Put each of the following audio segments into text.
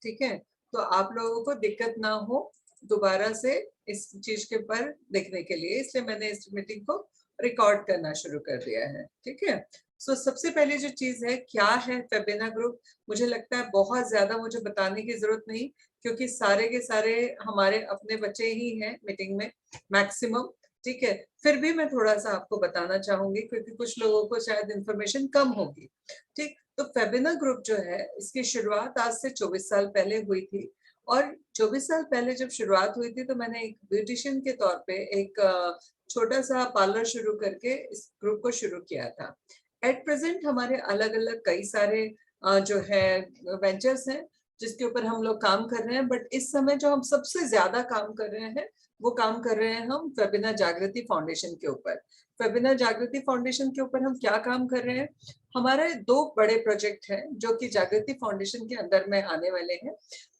ठीक है, तो आप लोगों को दिक्कत ना हो दोबारा से इस चीज के पर देखने के लिए, इसलिए मैंने इस मीटिंग को रिकॉर्ड करना शुरू कर दिया है। ठीक है, सो सबसे पहले जो चीज है, क्या है फेबिना ग्रुप, मुझे लगता है बहुत ज्यादा मुझे बताने की जरूरत नहीं, क्योंकि सारे के सारे हमारे अपने बच्चे ही हैं मीटिंग में मैक्सिमम। ठीक है, फिर भी मैं थोड़ा सा आपको बताना चाहूंगी क्योंकि कुछ लोगों को शायद इंफॉर्मेशन कम होगी। ठीक, तो फेबिना ग्रुप जो है इसकी शुरुआत आज से 24 साल पहले हुई थी, और 24 साल पहले जब शुरुआत हुई थी तो मैंने एक ब्यूटिशियन के तौर पे एक छोटा सा पार्लर शुरू करके इस ग्रुप को शुरू किया था। एट प्रेजेंट हमारे अलग अलग कई सारे जो है वेंचर्स हैं जिसके ऊपर हम लोग काम कर रहे हैं, बट इस समय जो हम सबसे ज्यादा काम कर रहे हैं वो काम कर रहे हैं हम फेबिना जागृति फाउंडेशन के ऊपर। फेबिना जागृति फाउंडेशन के ऊपर हम क्या काम कर रहे हैं, हमारे दो बड़े प्रोजेक्ट हैं जो कि जागृति फाउंडेशन के अंदर में आने वाले हैं।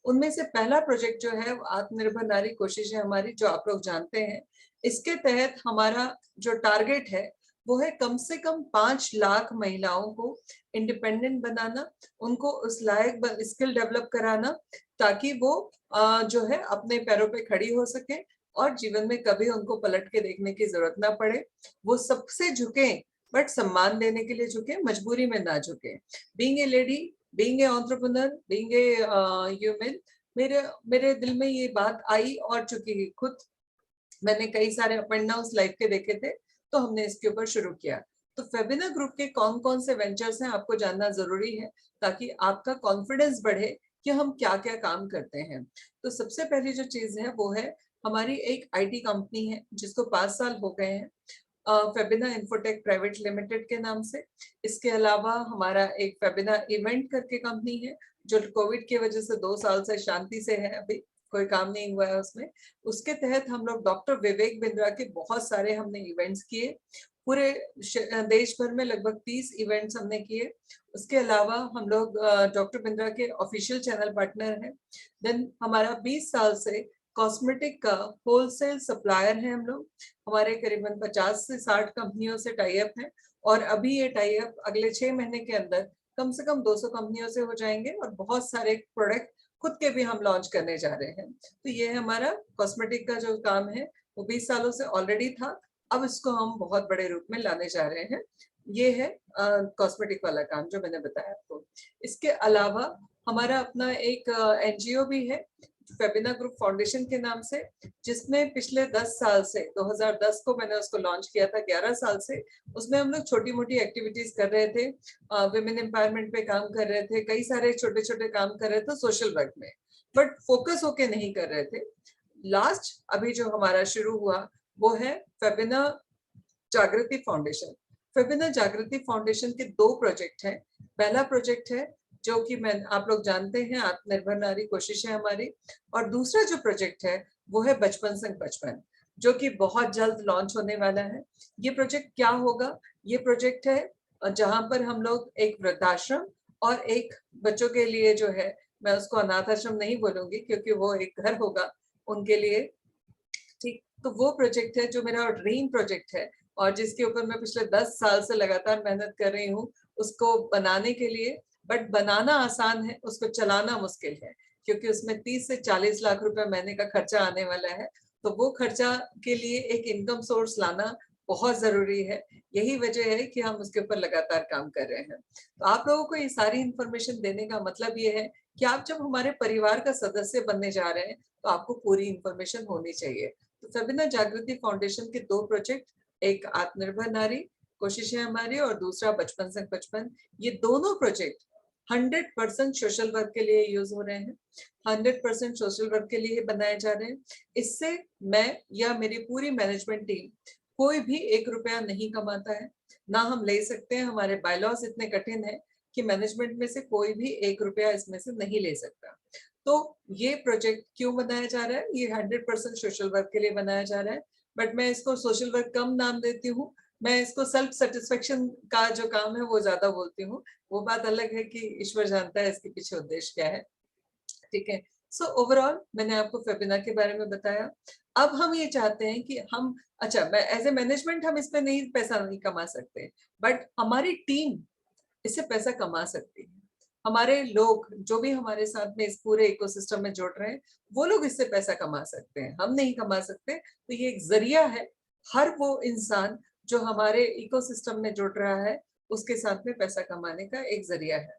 उनमें से पहला प्रोजेक्ट जो है आत्मनिर्भर नारी कोशिश है हमारी, जो आप लोग जानते हैं। इसके तहत हमारा जो टारगेट है वो है कम से कम 5 लाख महिलाओं को इंडिपेंडेंट बनाना, उनको उस लायक स्किल डेवलप कराना ताकि वो जो है अपने पैरों पे खड़ी हो सके और जीवन में कभी उनको पलट के देखने की जरूरत ना पड़े। वो सबसे झुके बट सम्मान देने के लिए झुके, मजबूरी में ना झुके। Being a lady, being a entrepreneur, being a human, मेरे मेरे दिल में ये बात आई, और चूंकि खुद मैंने कई सारे अप एंड डाउन लाइफ के देखे थे तो हमने इसके ऊपर शुरू किया। तो फेबिना ग्रुप के कौन कौन से वेंचर्स हैं आपको जानना जरूरी है ताकि आपका कॉन्फिडेंस बढ़े कि हम क्या क्या काम करते हैं। तो सबसे पहली जो चीज है वो है हमारी एक आईटी कंपनी है जिसको 5 साल हो गए हैं, फेबिना इंफोटेक प्राइवेट लिमिटेड के नाम से। इसके अलावा हमारा एक फेबिना इवेंट करके कंपनी है जो कोविड की वजह से 2 साल से शांति से है, अभी कोई काम नहीं हुआ है उसमें। उसके तहत हम लोग डॉक्टर विवेक बिंद्रा के बहुत सारे हमने इवेंट्स किए, पूरे देश भर में लगभग 30 इवेंट्स हमने किए। उसके अलावा हम लोग डॉक्टर बिंद्रा के ऑफिशियल चैनल पार्टनर हैं। देन हमारा 20 साल से कॉस्मेटिक का होलसेल सप्लायर है हम लोग, हमारे करीबन 50 से 60 कंपनियों से टाई अप है, और अभी ये टाई अप अगले 6 महीने के अंदर कम से कम 200 कंपनियों से हो जाएंगे, और बहुत सारे प्रोडक्ट खुद के भी हम लॉन्च करने जा रहे हैं। तो ये हमारा कॉस्मेटिक का जो काम है वो 20 सालों से ऑलरेडी था, अब इसको हम बहुत बड़े रूप में लाने जा रहे हैं। ये है कॉस्मेटिक वाला काम जो मैंने बताया आपको। इसके अलावा हमारा अपना एक एनजीओ भी है फेबिना ग्रुप फाउंडेशन के नाम से, जिसमें पिछले 10 साल से 2010 को मैंने उसको लॉन्च किया था, 11 साल से उसमें हम लोग छोटी मोटी एक्टिविटीज कर रहे थे, विमेन एम्पावरमेंट पे काम कर रहे थे, कई सारे छोटे छोटे काम कर रहे थे सोशल वर्क में, बट फोकस होके नहीं कर रहे थे। लास्ट अभी जो हमारा शुरू हुआ वो है फेबिना जागृति फाउंडेशन। फेबिना जागृति फाउंडेशन के दो प्रोजेक्ट हैं। पहला प्रोजेक्ट है जो कि मैं आप लोग जानते हैं आत्मनिर्भर नारी कोशिश है हमारी, और दूसरा जो प्रोजेक्ट है वो है बचपन संग बचपन, जो कि बहुत जल्द लॉन्च होने वाला है। ये प्रोजेक्ट क्या होगा, ये प्रोजेक्ट है जहां पर हम लोग एक वृद्धाश्रम और एक बच्चों के लिए जो है, मैं उसको अनाथ आश्रम नहीं बोलूंगी क्योंकि वो एक घर होगा उनके लिए। ठीक, तो वो प्रोजेक्ट है जो मेरा ड्रीम प्रोजेक्ट है और जिसके ऊपर मैं पिछले 10 साल से लगातार मेहनत कर रही हूँ उसको बनाने के लिए। बट बनाना आसान है, उसको चलाना मुश्किल है, क्योंकि उसमें 30 से 40 लाख रुपए महीने का खर्चा आने वाला है। तो वो खर्चा के लिए एक इनकम सोर्स लाना बहुत जरूरी है। यही वजह है कि हम उसके ऊपर लगातार काम कर रहे हैं। तो आप लोगों को ये सारी इंफॉर्मेशन देने का मतलब ये है कि आप जब हमारे परिवार का सदस्य बनने जा रहे हैं तो आपको पूरी इंफॉर्मेशन होनी चाहिए। तो फेबिना जागृति फाउंडेशन के दो प्रोजेक्ट, एक आत्मनिर्भर नारी कोशिश है हमारी और दूसरा बचपन से बचपन, ये दोनों प्रोजेक्ट 100% सोशल वर्क के लिए यूज हो रहे हैं, 100% सोशल वर्क के लिए बनाए जा रहे हैं। इससे मैं या मेरी पूरी मैनेजमेंट टीम कोई भी 1 रुपया नहीं कमाता है, ना हम ले सकते हैं। हमारे बायलॉज इतने कठिन है कि मैनेजमेंट में से कोई भी 1 रुपया इसमें से नहीं ले सकता। तो ये प्रोजेक्ट क्यों बनाया जा रहा है, ये 100% सोशल वर्क के लिए बनाया जा रहा है। बट मैं इसको सोशल वर्क कम नाम देती हूँ, मैं इसको सेल्फ सेटिस्फेक्शन का जो काम है वो ज्यादा बोलती हूँ। वो बात अलग है कि ईश्वर जानता है इसके पीछे उद्देश्य क्या है। ठीक है, सो ओवरऑल मैंने आपको फेबिना के बारे में बताया। अब हम ये चाहते हैं कि हम, अच्छा, मैं एज ए मैनेजमेंट हम इसमें नहीं पैसा नहीं कमा सकते, बट हमारी टीम इससे पैसा कमा सकती है। हमारे लोग जो भी हमारे साथ में इस पूरे इकोसिस्टम में जुड़ रहे हैं, वो लोग इससे पैसा कमा सकते हैं, हम नहीं कमा सकते। तो ये एक जरिया है, हर वो इंसान जो हमारे इकोसिस्टम में जुड़ रहा है उसके साथ में पैसा कमाने का एक जरिया है।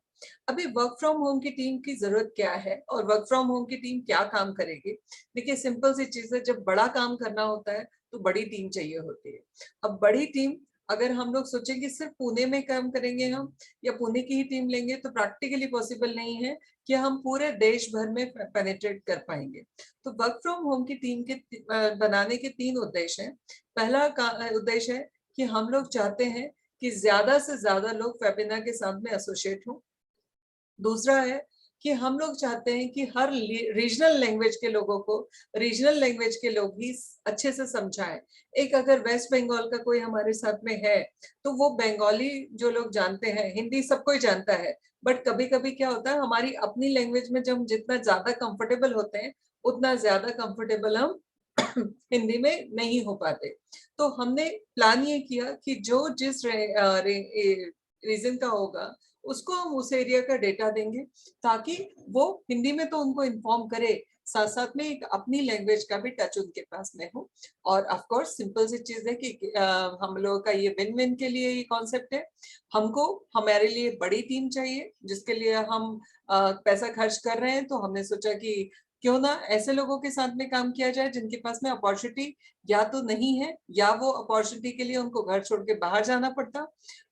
अभी वर्क फ्रॉम होम की टीम की जरूरत क्या है और वर्क फ्रॉम होम की टीम क्या काम करेगी? देखिए सिंपल सी चीज है, जब बड़ा काम करना होता है तो बड़ी टीम चाहिए होती है। अब बड़ी टीम, अगर हम लोग सोचेंगे सिर्फ पुणे में काम करेंगे हम या पुणे की ही टीम लेंगे, तो प्रैक्टिकली पॉसिबल नहीं है कि हम पूरे देश भर में पेनिट्रेट कर पाएंगे। तो वर्क फ्रॉम होम की टीम के बनाने के 3 उद्देश्य हैं। पहला उद्देश्य है कि हम लोग चाहते हैं कि ज्यादा से ज्यादा लोग वेबिनार के साथ में एसोसिएट हों। दूसरा है कि हम लोग चाहते हैं कि हर रीजनल लैंग्वेज के लोगों को रीजनल लैंग्वेज के लोग ही अच्छे से समझाएं। एक अगर वेस्ट बंगाल का कोई हमारे साथ में है तो वो बंगाली जो लोग जानते हैं, हिंदी सबको ही जानता है, बट कभी कभी क्या होता है हमारी अपनी लैंग्वेज में जब हम जितना ज्यादा कंफर्टेबल होते हैं उतना ज्यादा कंफर्टेबल हम हिंदी में नहीं हो पाते। तो हमने प्लान ये किया कि जो जिस रीजन का होगा उसको हम उस एरिया का डेटा देंगे, ताकि वो हिंदी में तो उनको इन्फॉर्म करे, साथ साथ में एक अपनी लैंग्वेज का भी टच उनके पास में हो। और ऑफ कोर्स सिंपल सी चीज है कि हम लोगों का ये विन विन के लिए ये कॉन्सेप्ट है। हमको हमारे लिए बड़ी टीम चाहिए जिसके लिए हम पैसा खर्च कर रहे हैं, तो हमने सोचा कि क्यों ना ऐसे लोगों के साथ में काम किया जाए जिनके पास में अपॉर्चुनिटी या तो नहीं है या वो अपॉर्चुनिटी के लिए उनको घर छोड़ के बाहर जाना पड़ता,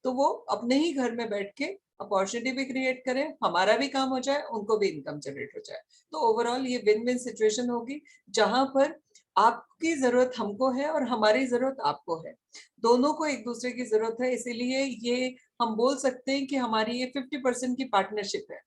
तो वो अपने ही घर में बैठ के अपॉर्चुनिटी भी क्रिएट करें, हमारा भी काम हो जाए, उनको भी इनकम जनरेट हो जाए। तो ओवरऑल ये विन विन सिचुएशन होगी जहां पर आपकी जरूरत हमको है और हमारी जरूरत आपको है, दोनों को एक दूसरे की जरूरत है। इसीलिए ये हम बोल सकते हैं कि हमारी ये 50% की पार्टनरशिप है,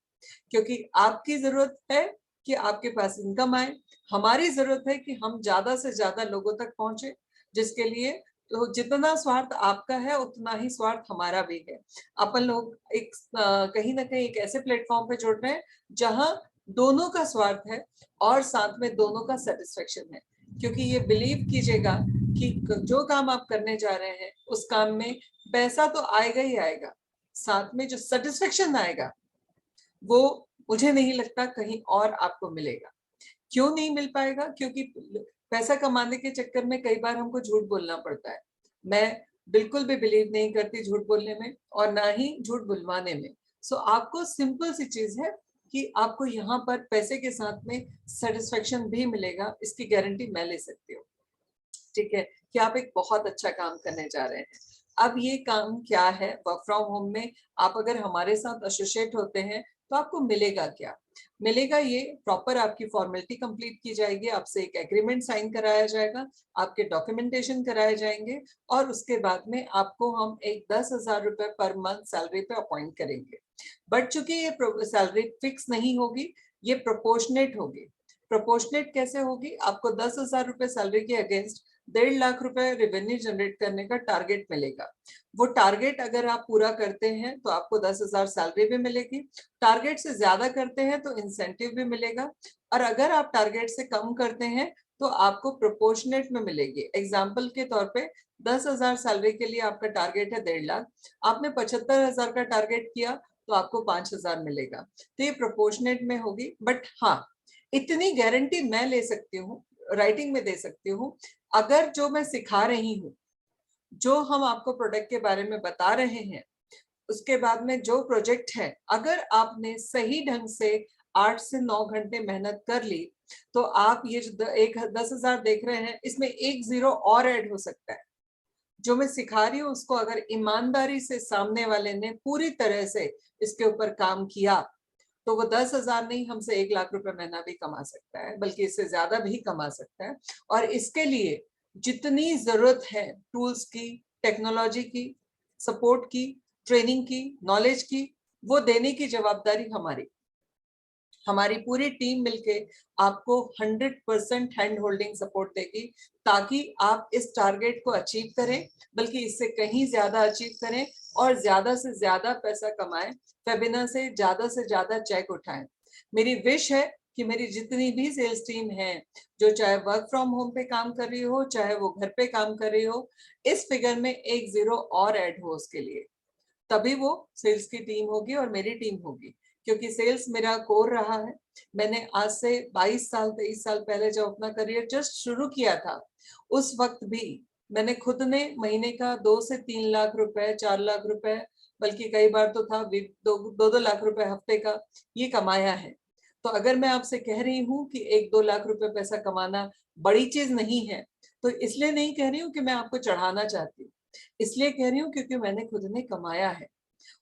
क्योंकि आपकी जरूरत है कि आपके पास इनकम आए, हमारी जरूरत है कि हम ज्यादा से ज्यादा लोगों तक पहुंचे, जिसके लिए तो जितना स्वार्थ आपका है उतना ही स्वार्थ हमारा भी है। अपन लोग एक कहीं ना कहीं एक ऐसे प्लेटफॉर्म पे जुड़ रहे हैं जहां दोनों का स्वार्थ है और साथ में दोनों का सेटिस्फेक्शन है। क्योंकि ये बिलीव कीजिएगा कि जो काम आप करने जा रहे हैं उस काम में पैसा तो आएगा ही आएगा, साथ में जो सेटिस्फेक्शन आएगा वो मुझे नहीं लगता कहीं और आपको मिलेगा। क्यों नहीं मिल पाएगा? क्योंकि पैसा कमाने के चक्कर में कई बार हमको झूठ बोलना पड़ता है। मैं बिल्कुल भी बिलीव नहीं करती झूठ बोलने में और ना ही झूठ बुलवाने में। सो आपको सिंपल सी चीज है कि आपको यहाँ पर पैसे के साथ में सेटिस्फेक्शन भी मिलेगा, इसकी गारंटी मैं ले सकती हूँ। ठीक है कि आप एक बहुत अच्छा काम करने जा रहे हैं। अब ये काम क्या है वर्क फ्रॉम होम में? आप अगर हमारे साथ एसोसिएट होते हैं तो आपको मिलेगा क्या? मिलेगा ये प्रॉपर आपकी फॉर्मेलिटी कंप्लीट की जाएगी, आपसे एक एग्रीमेंट साइन कराया जाएगा, आपके डॉक्यूमेंटेशन कराए जाएंगे और उसके बाद में आपको हम एक 10,000 रुपए पर मंथ सैलरी पे अपॉइंट करेंगे। बट चूंकि ये सैलरी फिक्स नहीं होगी, ये प्रोपोर्शनेट होगी। प्रोपोर्शनेट कैसे होगी? आपको 10,000 रुपए सैलरी के अगेंस्ट 1.5 लाख रुपए रेवेन्यू जनरेट करने का टारगेट मिलेगा। वो टारगेट अगर आप पूरा करते हैं तो आपको 10,000 सैलरी भी मिलेगी, टारगेट से ज्यादा करते हैं तो इंसेंटिव भी मिलेगा, और अगर आप टारगेट से कम करते हैं तो आपको प्रोपोर्शनेट में मिलेगी। एग्जाम्पल के तौर पे 10,000 सैलरी के लिए आपका टारगेट है 1.5 लाख, आपने 75,000 का टारगेट किया तो आपको 5,000 मिलेगा। तो ये प्रोपोर्शनेट में होगी। बट हाँ, इतनी गारंटी मैं ले सकती हूँ, राइटिंग में दे सकती हूँ, अगर जो मैं सिखा रही हूँ, जो हम आपको प्रोडक्ट के बारे में बता रहे हैं, उसके बाद में जो प्रोजेक्ट है, अगर आपने सही ढंग से 8 से 9 घंटे मेहनत कर ली तो आप ये जो 10,000 देख रहे हैं इसमें एक जीरो और ऐड हो सकता है। जो मैं सिखा रही हूँ उसको अगर ईमानदारी से सामने वाले ने पूरी तरह से इसके ऊपर काम किया तो वो 10,000 नहीं, हमसे 1 लाख रुपए महीना भी कमा सकता है, बल्कि इससे ज्यादा भी कमा सकता है। और इसके लिए जितनी जरूरत है टूल्स की, टेक्नोलॉजी की, सपोर्ट की, ट्रेनिंग की, नॉलेज की, वो देने की जवाबदारी हमारी। हमारी पूरी टीम मिलके आपको 100% हैंड होल्डिंग सपोर्ट देगी, ताकि आप इस टारगेट को अचीव करें, बल्कि इससे कहीं ज्यादा अचीव करें और ज्यादा से ज्यादा पैसा कमाएं, वेबिनार से ज्यादा चेक उठाएं। मेरी विश है कि मेरी जितनी भी सेल्स टीम है, जो चाहे वर्क फ्रॉम होम पे काम कर रही हो चाहे वो घर पे काम कर रही हो, इस फिगर में एक जीरो और ऐड हो उसके लिए, तभी वो सेल्स की टीम होगी और मेरी टीम होगी। क्योंकि सेल्स मेरा कोर रहा है। मैंने आज से 22 साल 23 साल पहले जब अपना करियर जस्ट शुरू किया था, उस वक्त भी मैंने खुद ने महीने का 2 से 3 लाख रुपए, 4 लाख रुपए, बल्कि कई बार तो था 2 लाख रुपए हफ्ते का, ये कमाया है। तो अगर मैं आपसे कह रही हूँ कि 1-2 लाख रुपए पैसा कमाना बड़ी चीज नहीं है, तो इसलिए नहीं कह रही हूँ कि मैं आपको चढ़ाना चाहती हूँ, इसलिए कह रही हूँ क्योंकि मैंने खुद ने कमाया है,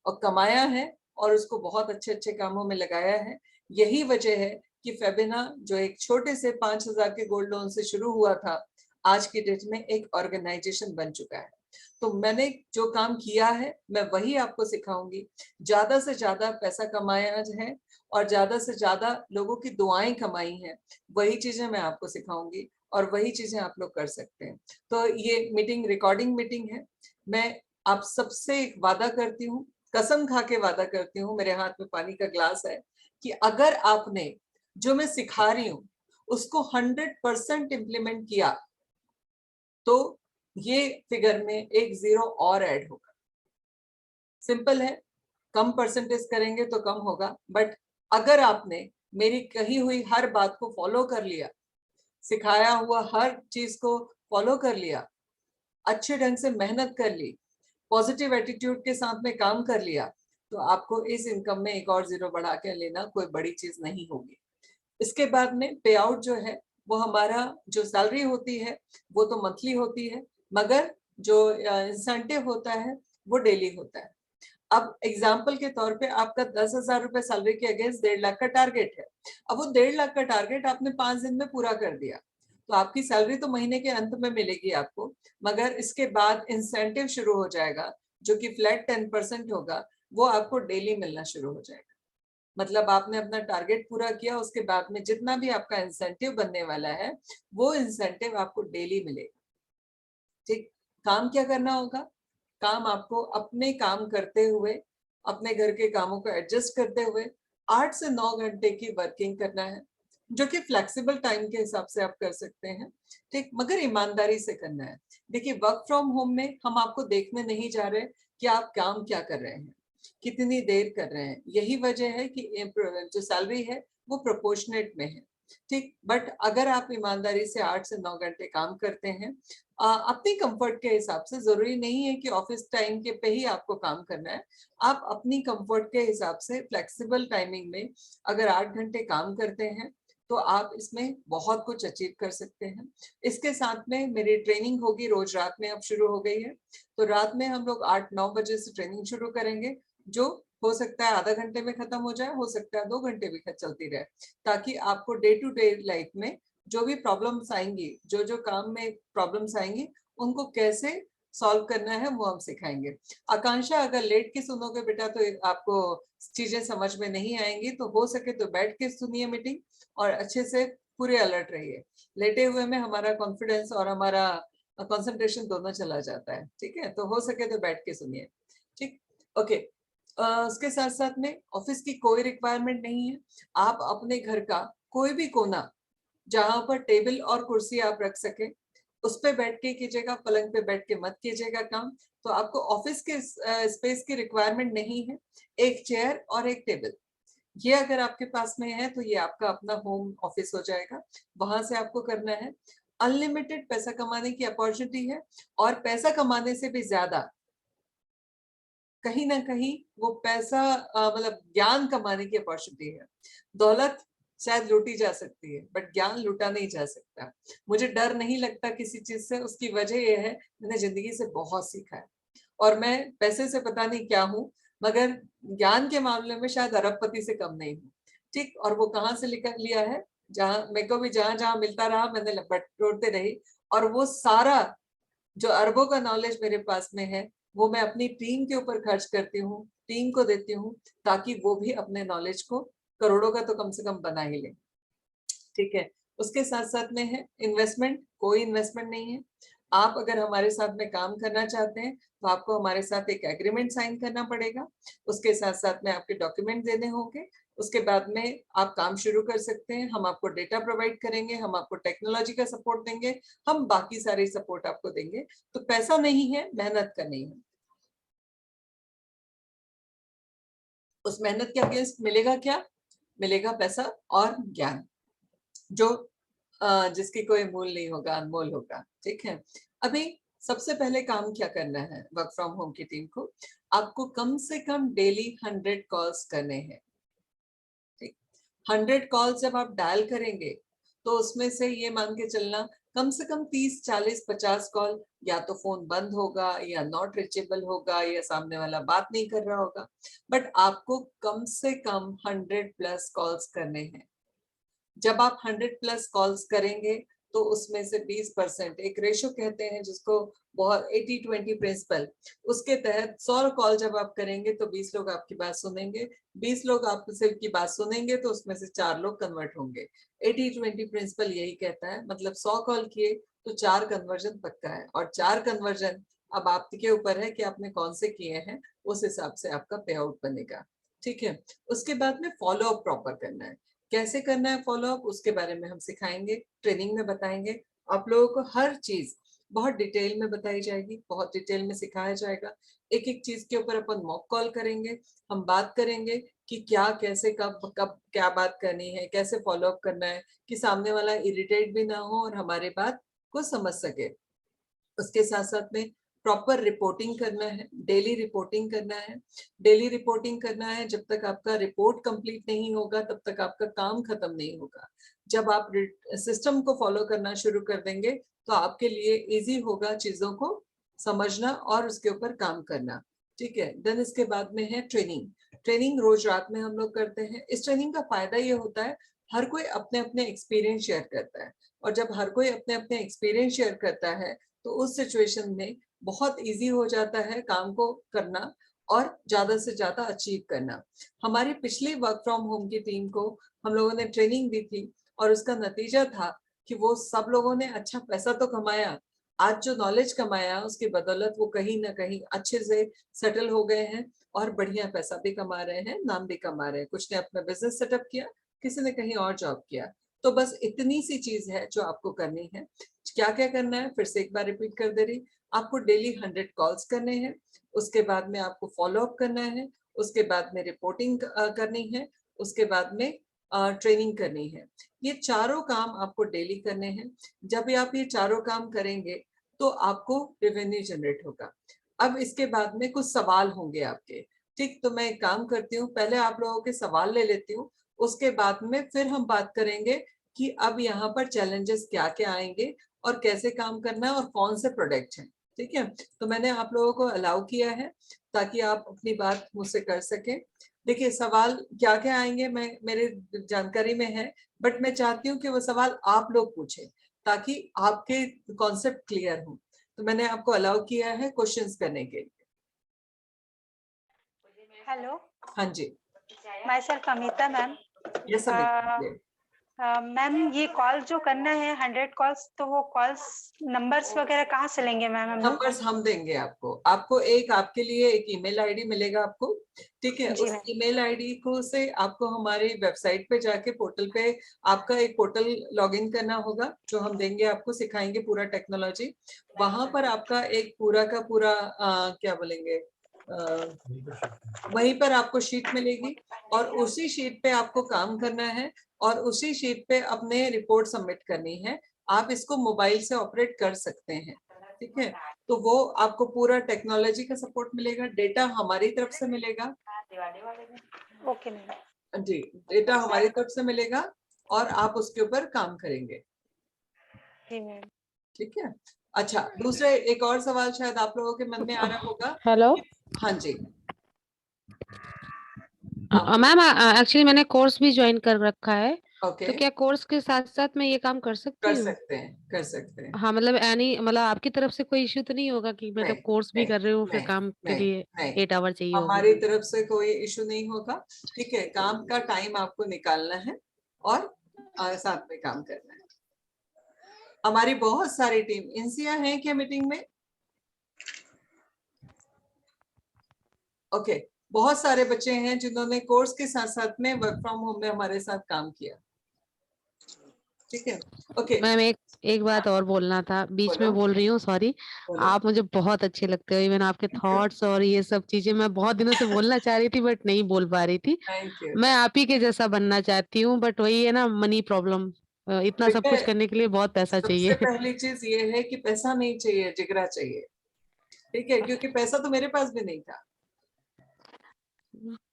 और कमाया है और उसको बहुत अच्छे अच्छे कामों में लगाया है। यही वजह है कि फेबिना जो एक छोटे से 5,000 के गोल्ड लोन से शुरू हुआ था, आज की डेट में एक ऑर्गेनाइजेशन बन चुका है। तो मैंने जो काम किया है मैं वही आपको सिखाऊंगी। ज्यादा से ज्यादा पैसा कमाया है और ज्यादा से ज्यादा लोगों की दुआएं कमाई हैं, वही चीजें मैं आपको सिखाऊंगी और वही चीजें आप लोग कर सकते हैं। तो ये मीटिंग रिकॉर्डिंग मीटिंग है। मैं आप सबसे एक वादा करती हूँ, कसम खा के वादा करती हूँ, मेरे हाथ में पानी का ग्लास है, कि अगर आपने जो मैं सिखा रही हूँ उसको 100% इम्प्लीमेंट किया तो ये फिगर में एक जीरो और ऐड होगा। सिंपल है, कम परसेंटेज करेंगे तो कम होगा, बट अगर आपने मेरी कही हुई हर बात को फॉलो कर लिया, सिखाया हुआ हर चीज को फॉलो कर लिया, अच्छे ढंग से मेहनत कर ली, पॉजिटिव एटीट्यूड के साथ में काम कर लिया, तो आपको इस इनकम में एक और जीरो बढ़ा के लेना कोई बड़ी चीज नहीं होगी। इसके बाद में पे आउट जो है वो हमारा जो सैलरी होती है वो तो मंथली होती है, मगर जो इंसेंटिव होता है वो डेली होता है। अब एग्जाम्पल के तौर पे आपका 10,000 रुपए सैलरी के अगेंस्ट 1.5 लाख का टारगेट है। अब वो 1.5 लाख का टारगेट आपने 5 दिन में पूरा कर दिया, तो आपकी सैलरी तो महीने के अंत में मिलेगी आपको, मगर इसके बाद इंसेंटिव शुरू हो जाएगा जो कि फ्लैट 10% होगा, वो आपको डेली मिलना शुरू हो जाएगा। मतलब आपने अपना टारगेट पूरा किया, उसके बाद में जितना भी आपका इंसेंटिव बनने वाला है वो इंसेंटिव आपको डेली मिलेगा। ठीक, काम क्या करना होगा? काम आपको अपने काम करते हुए, अपने घर के कामों को एडजस्ट करते हुए 8 से 9 घंटे की वर्किंग करना है, जो कि फ्लेक्सिबल टाइम के हिसाब से आप कर सकते हैं। ठीक, मगर ईमानदारी से करना है। देखिए, वर्क फ्रॉम होम में हम आपको देखने नहीं जा रहे कि आप काम क्या कर रहे हैं, कितनी देर कर रहे हैं। यही वजह है कि जो सैलरी है वो प्रोपोर्शनेट में है। ठीक, बट अगर आप ईमानदारी से 8 से 9 घंटे काम करते हैं अपनी कंफर्ट के हिसाब से, जरूरी नहीं है कि ऑफिस टाइम के पे ही आपको काम करना है, आप अपनी कंफर्ट के हिसाब से फ्लेक्सिबल टाइमिंग में अगर 8 घंटे काम करते हैं तो आप इसमें बहुत कुछ अचीव कर सकते हैं। इसके साथ में मेरी ट्रेनिंग होगी रोज रात में, अब शुरू हो गई है, तो रात में हम लोग 8-9 बजे से ट्रेनिंग शुरू करेंगे, जो हो सकता है आधा घंटे में खत्म हो जाए, हो सकता है 2 घंटे भी चलती रहे, ताकि आपको डे टू डे लाइफ में जो भी प्रॉब्लम्स आएंगी, जो जो काम में प्रॉब्लम्स आएंगी, उनको कैसे सॉल्व करना है वो हम सिखाएंगे। आकांक्षा, अगर लेट के सुनोगे बेटा तो आपको चीजें समझ में नहीं आएंगी, तो हो सके तो बैठ के सुनिए मीटिंग और अच्छे से पूरे अलर्ट रहिए। लेटे हुए में हमारा कॉन्फिडेंस और हमारा कंसंट्रेशन दोनों चला जाता है। ठीक है, तो हो सके तो बैठ के सुनिए। ठीक, ओके। उसके साथ साथ में ऑफिस की कोई रिक्वायरमेंट नहीं है। आप अपने घर का कोई भी कोना जहां पर टेबल और कुर्सी आप रख सके उस पे बैठ के कीजिएगा, पलंग पे बैठ के मत कीजिएगा काम। तो आपको ऑफिस के स्पेस की रिक्वायरमेंट नहीं है। एक चेयर और एक टेबल, ये अगर आपके पास में है तो ये आपका अपना होम ऑफिस हो जाएगा, वहां से आपको करना है। अनलिमिटेड पैसा कमाने की अपॉर्चुनिटी है, और पैसा कमाने से भी ज्यादा कहीं ना कहीं वो पैसा मतलब ज्ञान कमाने की अपॉर्चुनिटी है। दौलत शायद लूटी जा सकती है, बट ज्ञान लूटा नहीं जा सकता। मुझे डर नहीं लगता किसी चीज से, उसकी वजह यह है मैंने जिंदगी से बहुत सीखा है, और मैं पैसे से पता नहीं क्या हूँ, मगर ज्ञान के मामले में शायद अरबपति से कम नहीं हूँ। ठीक, और वो कहाँ से लिया है? जहां मेरे को भी जहां जहां मिलता रहा मैंने बटोरते रही, और वो सारा जो अरबों का नॉलेज मेरे पास में है वो मैं अपनी टीम के ऊपर खर्च करती हूँ, टीम को देती हूँ, ताकि वो भी अपने नॉलेज को करोड़ों का तो कम से कम बना ही ले। ठीक है, उसके साथ साथ में है इन्वेस्टमेंट। कोई इन्वेस्टमेंट नहीं है। आप अगर हमारे साथ में काम करना चाहते हैं तो आपको हमारे साथ एक एग्रीमेंट साइन करना पड़ेगा, उसके साथ साथ में आपके डॉक्यूमेंट देने होंगे, उसके बाद में आप काम शुरू कर सकते हैं। हम आपको डेटा प्रोवाइड करेंगे, हम आपको टेक्नोलॉजी का सपोर्ट देंगे, हम बाकी सारी सपोर्ट आपको देंगे। तो पैसा नहीं है, मेहनत करनी है। उस मेहनत के अगेंस्ट मिलेगा क्या? मिलेगा पैसा और ज्ञान, जो जिसकी कोई मूल नहीं होगा, अनमोल होगा। ठीक है, अभी सबसे पहले काम क्या करना है वर्क फ्रॉम होम की टीम को? आपको कम से कम डेली 100 कॉल्स करने हैं। ठीक, 100 कॉल्स जब आप डायल करेंगे तो उसमें से ये मान के चलना कम से कम 30, 40, 50 कॉल या तो फोन बंद होगा या नॉट रीचेबल होगा या सामने वाला बात नहीं कर रहा होगा, बट आपको कम से कम 100+ कॉल्स करने हैं। जब आप 100+ कॉल्स करेंगे तो उसमें से 20%, एक रेशो कहते हैं जिसको, बहुत 80-20 प्रिंसिपल, उसके तहत 100 कॉल जब आप करेंगे तो 20 लोग आपकी बात सुनेंगे, 20 लोग आपसे की बात सुनेंगे तो उसमें से 4 लोग कन्वर्ट होंगे। 80-20 प्रिंसिपल यही कहता है, मतलब 100 कॉल किए तो 4 कन्वर्जन पक्का है, और 4 कन्वर्जन अब आपके ऊपर है कि आपने कौन से किए हैं, उस हिसाब से आपका पे आउट बनेगा। ठीक है, उसके बाद में फॉलो अप प्रॉपर करना है। कैसे करना है फॉलो अप, उसके बारे में हम सिखाएंगे, ट्रेनिंग में बताएंगे। आप लोगों को हर चीज बहुत डिटेल में बताई जाएगी, बहुत डिटेल में सिखाया जाएगा। एक एक चीज के ऊपर अपन मॉक कॉल करेंगे, हम बात करेंगे कि क्या, कैसे, कब कब क्या बात करनी है, कैसे फॉलो अप करना है कि सामने वाला इरिटेट भी ना हो और हमारे बात को समझ सके। उसके साथ साथ में प्रॉपर रिपोर्टिंग करना है, डेली रिपोर्टिंग करना है। डेली रिपोर्टिंग करना है, जब तक आपका रिपोर्ट कंप्लीट नहीं होगा तब तक आपका काम खत्म नहीं होगा। जब आप सिस्टम को फॉलो करना शुरू कर देंगे तो आपके लिए इजी होगा चीजों को समझना और उसके ऊपर काम करना। ठीक है, देन इसके बाद में है ट्रेनिंग। ट्रेनिंग रोज रात में हम लोग करते हैं। इस ट्रेनिंग का फायदा ये होता है, हर कोई अपने अपने एक्सपीरियंस शेयर करता है, और जब हर कोई अपने अपने एक्सपीरियंस शेयर करता है तो उस सिचुएशन में बहुत इजी हो जाता है काम को करना और ज्यादा से ज्यादा अचीव करना। हमारी पिछली वर्क फ्रॉम होम की टीम को हम लोगों ने ट्रेनिंग दी थी और उसका नतीजा था कि वो सब लोगों ने अच्छा पैसा तो कमाया, आज जो नॉलेज कमाया उसकी बदौलत वो कहीं ना कहीं अच्छे से सेटल हो गए हैं और बढ़िया पैसा भी कमा रहे हैं, नाम भी कमा रहे हैं। कुछ ने अपना बिजनेस सेटअप किया, किसी ने कहीं और जॉब किया। तो बस इतनी सी चीज है जो आपको करनी है। क्या क्या करना है फिर से एक बार रिपीट कर दे रही, आपको डेली 100 कॉल्स करने हैं, उसके बाद में आपको फॉलो अप करना है, उसके बाद में रिपोर्टिंग करनी है, उसके बाद में ट्रेनिंग करनी है। ये चारों काम आपको डेली करने हैं। जब भी आप ये चारों काम करेंगे तो आपको रेवेन्यू जनरेट होगा। अब इसके बाद में कुछ सवाल होंगे आपके। ठीक, तो मैं एक काम करती हूँ, पहले आप लोगों के सवाल ले लेती हूँ, उसके बाद में फिर हम बात करेंगे कि अब यहाँ पर चैलेंजेस क्या क्या आएंगे और कैसे काम करना है और कौन से प्रोडक्ट हैं। ठीक है, तो मैंने आप लोगों को अलाउ किया है ताकि आप अपनी बात मुझसे कर सकें। देखिए सवाल क्या क्या आएंगे मैं, मेरे जानकारी में है, बट मैं चाहती हूँ कि वो सवाल आप लोग पूछें ताकि आपके कॉन्सेप्ट क्लियर हो। तो मैंने आपको अलाउ किया है क्वेश्चंस करने के लिए। हेलो, हाँ जी, मैं सेल्फ अमिता मैम। ये सब मैम ये कॉल जो करना है 100 कॉल्स, तो वो कॉल्स नंबर्स वगैरह कहाँ से लेंगे मैम हम लोग? नंबर्स हम देंगे आपको। आपको एक, आपके लिए एक ईमेल आईडी मिलेगा आपको। ठीक है, जी उस मैम। ईमेल आईडी को से आपको हमारी वेबसाइट पे जाके पोर्टल पे आपका एक पोर्टल लॉगिन करना होगा, जो हम देंगे आपको, सिखाएंगे पूरा टेक्नोलॉजी। वहां पर आपका एक पूरा का पूरा क्या बोलेंगे, वहीं पर आपको शीट मिलेगी और उसी शीट पे आपको काम करना है और उसी शीट पे अपने रिपोर्ट सबमिट करनी है। आप इसको मोबाइल से ऑपरेट कर सकते हैं। ठीक है, तो वो आपको पूरा टेक्नोलॉजी का सपोर्ट मिलेगा, डेटा हमारी तरफ से मिलेगा। Okay ma'am. जी, डेटा हमारी तरफ से मिलेगा और आप उसके ऊपर काम करेंगे। जी मैम। ठीक है, अच्छा, दूसरा एक और सवाल शायद आप लोगों के मन में आ रहा होगा। हेलो हाँ जी, मैम, एक्चुअली मैंने कोर्स भी ज्वाइन कर रखा है, ओके, तो क्या कोर्स के साथ साथ मैं ये काम कर सकती कर हूँ? सकते हैं, कर सकते हैं। हाँ, मतलब मतलब आपकी तरफ से कोई इश्यू तो नहीं होगा कि मतलब नहीं कोर्स भी नहीं कर रहे हो फिर नहीं काम के नहीं लिए नहीं, 8 आवर चाहिए होगी? हमारी तरफ से कोई इशू नहीं होगा। ठीक है, काम का टाइम आपको निकालना है और साथ में काम करना है। हमारी बहुत सारी टीम, इंसिया है क्या मीटिंग में? ओके, बहुत सारे बच्चे हैं जिन्होंने कोर्स के साथ साथ में वर्क फ्रॉम होम में हमारे साथ काम किया। ठीक है, ओके। मैम एक बात और बोलना था, बीच में बोलो बोल रही हूँ, सॉरी। बोलो। आप मुझे बहुत अच्छे लगते हो, इवन आपके थैंक यू, थॉट्स और ये सब चीजें मैं बहुत दिनों से बोलना चाह रही थी बट नहीं बोल पा रही थी। Thank you. मैं आप ही के जैसा बनना चाहती हूँ, बट वही है ना, मनी प्रॉब्लम। इतना सब बेटा, कुछ करने के लिए बहुत पैसा सबसे चाहिए। पहली चीज ये है कि पैसा नहीं चाहिए, जिगरा चाहिए। ठीक है, क्योंकि पैसा तो मेरे पास भी नहीं था,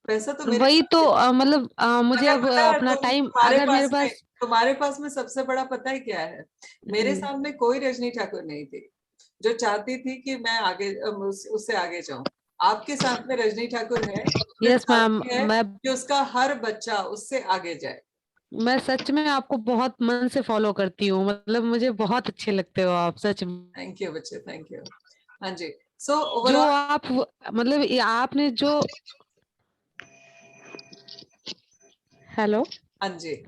पैसा तो मेरे वही पास तो भी नहीं। मतलब मुझे मगर अब पता है अपना टाइम अगर मेरे पास। तुम्हारे पास में सबसे बड़ा पता है क्या है? मेरे हम्म। सामने कोई रजनी ठाकुर नहीं थी जो चाहती थी कि मैं आगे उससे आगे जाऊं। आपके सामने रजनी ठाकुर है जो यस मैम। चाहती है कि उसका हर बच्चा उससे आगे जाए। मैं सच में आपको बहुत मन से फॉलो करती हूँ, मतलब मुझे बहुत अच्छे लगते हो आप, सच में। थैंक यू बच्चे, थैंक यू। हाँ जी। सो जो ओवरऑल, आप मतलब ये आपने जो, हेलो, हाँ जी,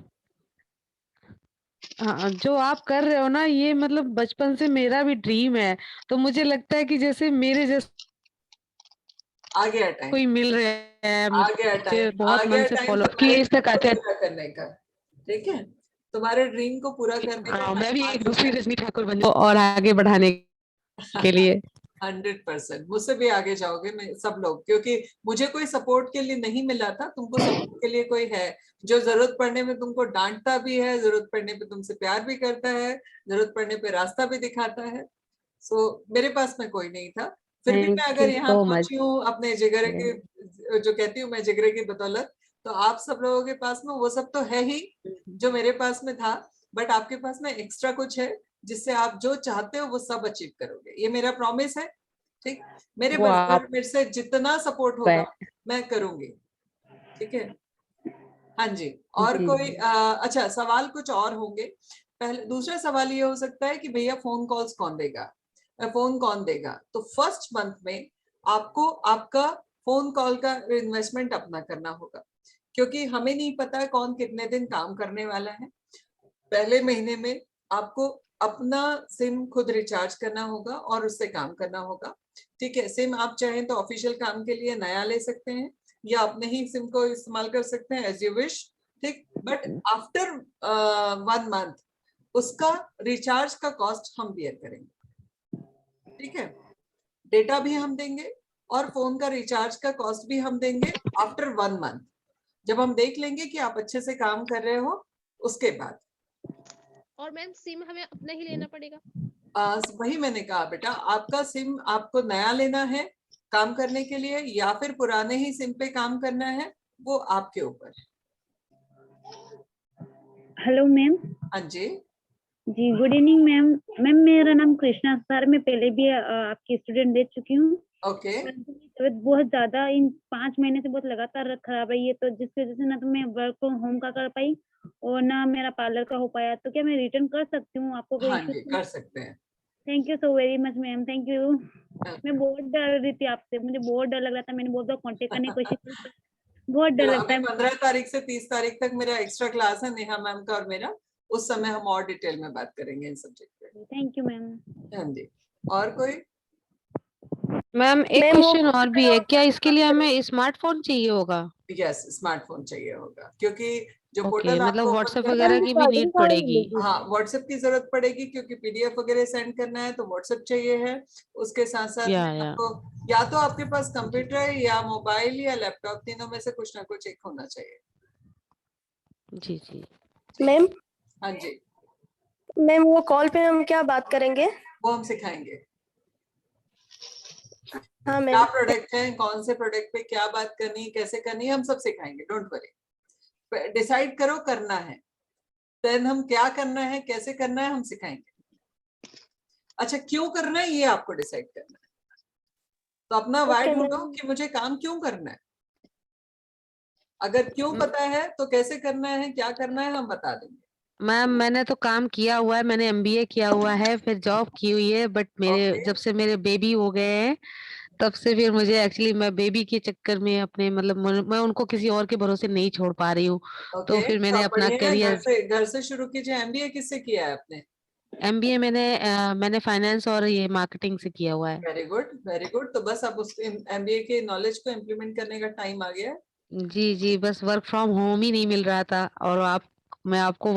हाँ, जो आप कर रहे हो ना, ये मतलब बचपन से मेरा भी ड्रीम है। तो मुझे लगता है कि जैसे मेरे जैसे आ गया टाइम, कोई मिल रहे हैं, आ गया मुझे टाइम, आ बहुत मन गया से टाइम फॉलो की तुम्हारे एज तक ड्रीम को आते हैं। पूरा करने का। ठीक है, तुम्हारे ड्रीम को पूरा करने का मैं भी टाइम आ एक चुका दूसरी है। रजनी ठाकुर बन जाऊं और आगे बढ़ाने के लिए। 100% मुझसे भी आगे जाओगे, मैं सब लोग, क्योंकि मुझे कोई सपोर्ट के लिए नहीं मिला था, तुमको सपोर्ट के लिए कोई है जो जरूरत पड़ने में तुमको डांटता भी है, जरूरत पड़ने पे तुमसे प्यार भी करता है, जरूरत पड़ने पे रास्ता भी दिखाता है। सो मेरे पास में कोई नहीं था, फिर भी मैं थैंक अगर यू यहाँ सो मच। पहुंची हूँ अपने जिगरे के, जो कहती हूँ मैं जिगरे की बदौलत, तो आप सब लोगों के पास में वो सब तो है ही जो मेरे पास में था, बट आपके पास में एक्स्ट्रा कुछ है जिससे आप जो चाहते हो वो सब अचीव करोगे, ये मेरा प्रॉमिस है। ठीक, मेरे वो बराबर आप मेरे से जितना सपोर्ट है। होगा मैं करूंगी। ठीक है, हाँ जी। और जी कोई जी। अच्छा सवाल कुछ और होंगे? पहले दूसरा सवाल ये हो सकता है कि भैया फोन कॉल्स कौन देगा, फोन कौन देगा? तो फर्स्ट मंथ में आपको आपका फोन कॉल का इन्वेस्टमेंट अपना करना होगा, क्योंकि हमें नहीं पता कौन कितने दिन काम करने वाला है। पहले महीने में आपको अपना सिम खुद रिचार्ज करना होगा और उससे काम करना होगा। ठीक है, सिम आप चाहें तो ऑफिशियल काम के लिए नया ले सकते हैं या अपने ही सिम को इस्तेमाल कर सकते हैं एज यू विश। ठीक, बट आफ्टर 1 मंथ उसका रिचार्ज का कॉस्ट हम बियर करेंगे। ठीक है, डेटा भी हम देंगे और फोन का रिचार्ज का कॉस्ट भी हम देंगे आफ्टर 1 मंथ, जब हम देख लेंगे कि आप अच्छे से काम कर रहे हो उसके बाद। और मैम सिम हमें अपना ही लेना पड़ेगा? वही मैंने कहा बेटा, आपका सिम आपको नया लेना है काम करने के लिए या फिर पुराने ही सिम पे काम करना है, वो आपके ऊपर है। Hello ma'am. हाँ जी, जी गुड इवनिंग मैम। मैम मेरा नाम कृष्णा सर, मैं पहले भी आपकी स्टूडेंट दे चुकी हूँ। ओके। परंतु मेरी तबीयत बहुत ज्यादा इन 5 महीने से बहुत लगातार खराब रही है, तो जिसकी वजह से ना तो मैं वर्क फ्रॉम होम का कर पाई और ना मेरा पार्लर का हो पाया। तो क्या मैं रिटर्न कर सकती हूँ? आपको कोई हाँ इश्यूज जी, नहीं? कर सकते हैं। Thank you so very much ma'am, thank you. मैं बहुत डर रही थी आपसे, मुझे बहुत डर लग रहा था, मैंने बहुत बार कॉन्टेक्ट करने की कोशिश की पर बहुत डर चलो, लगता अभी है। 15 तारीख से 30 तारीख तक मेरा एक्स्ट्रा क्लास है नेहा मैम का और मेरा, उस समय हम और डिटेल में बात करेंगे इन सब्जेक्ट पे। Thank you ma'am. हाँ जी, और कोई? मैम एक मैम वो क्वेश्चन और भी है, क्या इसके लिए हमें स्मार्टफोन चाहिए होगा? यस, स्मार्टफोन चाहिए होगा, क्योंकि जो ओके, पोर्टल मतलब आपको ओपन व्हाट्सएप करना वगैरह है, की भी नीड पड़ेगी? हाँ व्हाट्सएप की जरूरत पड़ेगी, क्योंकि पीडीएफ वगैरह सेंड करना है तो व्हाट्सएप चाहिए है। उसके साथ साथ में या आपको या तो आपके पास जी कंप्यूटर है या मोबाइल या लैपटॉप, तीनों में से कुछ ना कुछ एक होना चाहिए। जी जी। मैम हाँ जी, मैम वो कॉल पे हम क्या बात करेंगे? वो हम सिखाएंगे हाँ क्या मैम। प्रोडक्ट है, कौन से प्रोडक्ट पे क्या बात करनी है, कैसे करनी है, हम सब सिखाएंगे, डोंट वरी। डिसाइड करो करना है, देन हम क्या करना है कैसे करना है हम सिखाएंगे। अच्छा, क्यों करना है ये आपको डिसाइड करना है, तो अपना वाई ओके ढूंढो मैम। कि मुझे काम क्यों करना है। अगर क्यों पता है तो कैसे करना है क्या करना है हम बता देंगे। मैम मैंने तो काम किया हुआ है, मैंने एमबीए किया हुआ है, फिर जॉब की हुई है, बट मेरे ओके, जब से मेरे बेबी हो गए हैं तब से फिर मुझे एक्चुअली मैं बेबी के चक्कर में अपने मतलब मैं उनको किसी और के भरोसे नहीं छोड़ पा रही हूँ। तो ओके, फिर तो मैंने आप अपना बढ़िया है, करियर, घर से शुरू कीजिए। एमबीए किससे किया है आपने? एमबीए मैंने फाइनेंस और ये मार्केटिंग से किया हुआ है। Very good, very good. तो बस अब उस एमबीए के नॉलेज को इम्प्लीमेंट करने का टाइम आ गया है। जी जी, बस वर्क फ्रॉम होम ही नहीं मिल रहा था और आप मैं आपको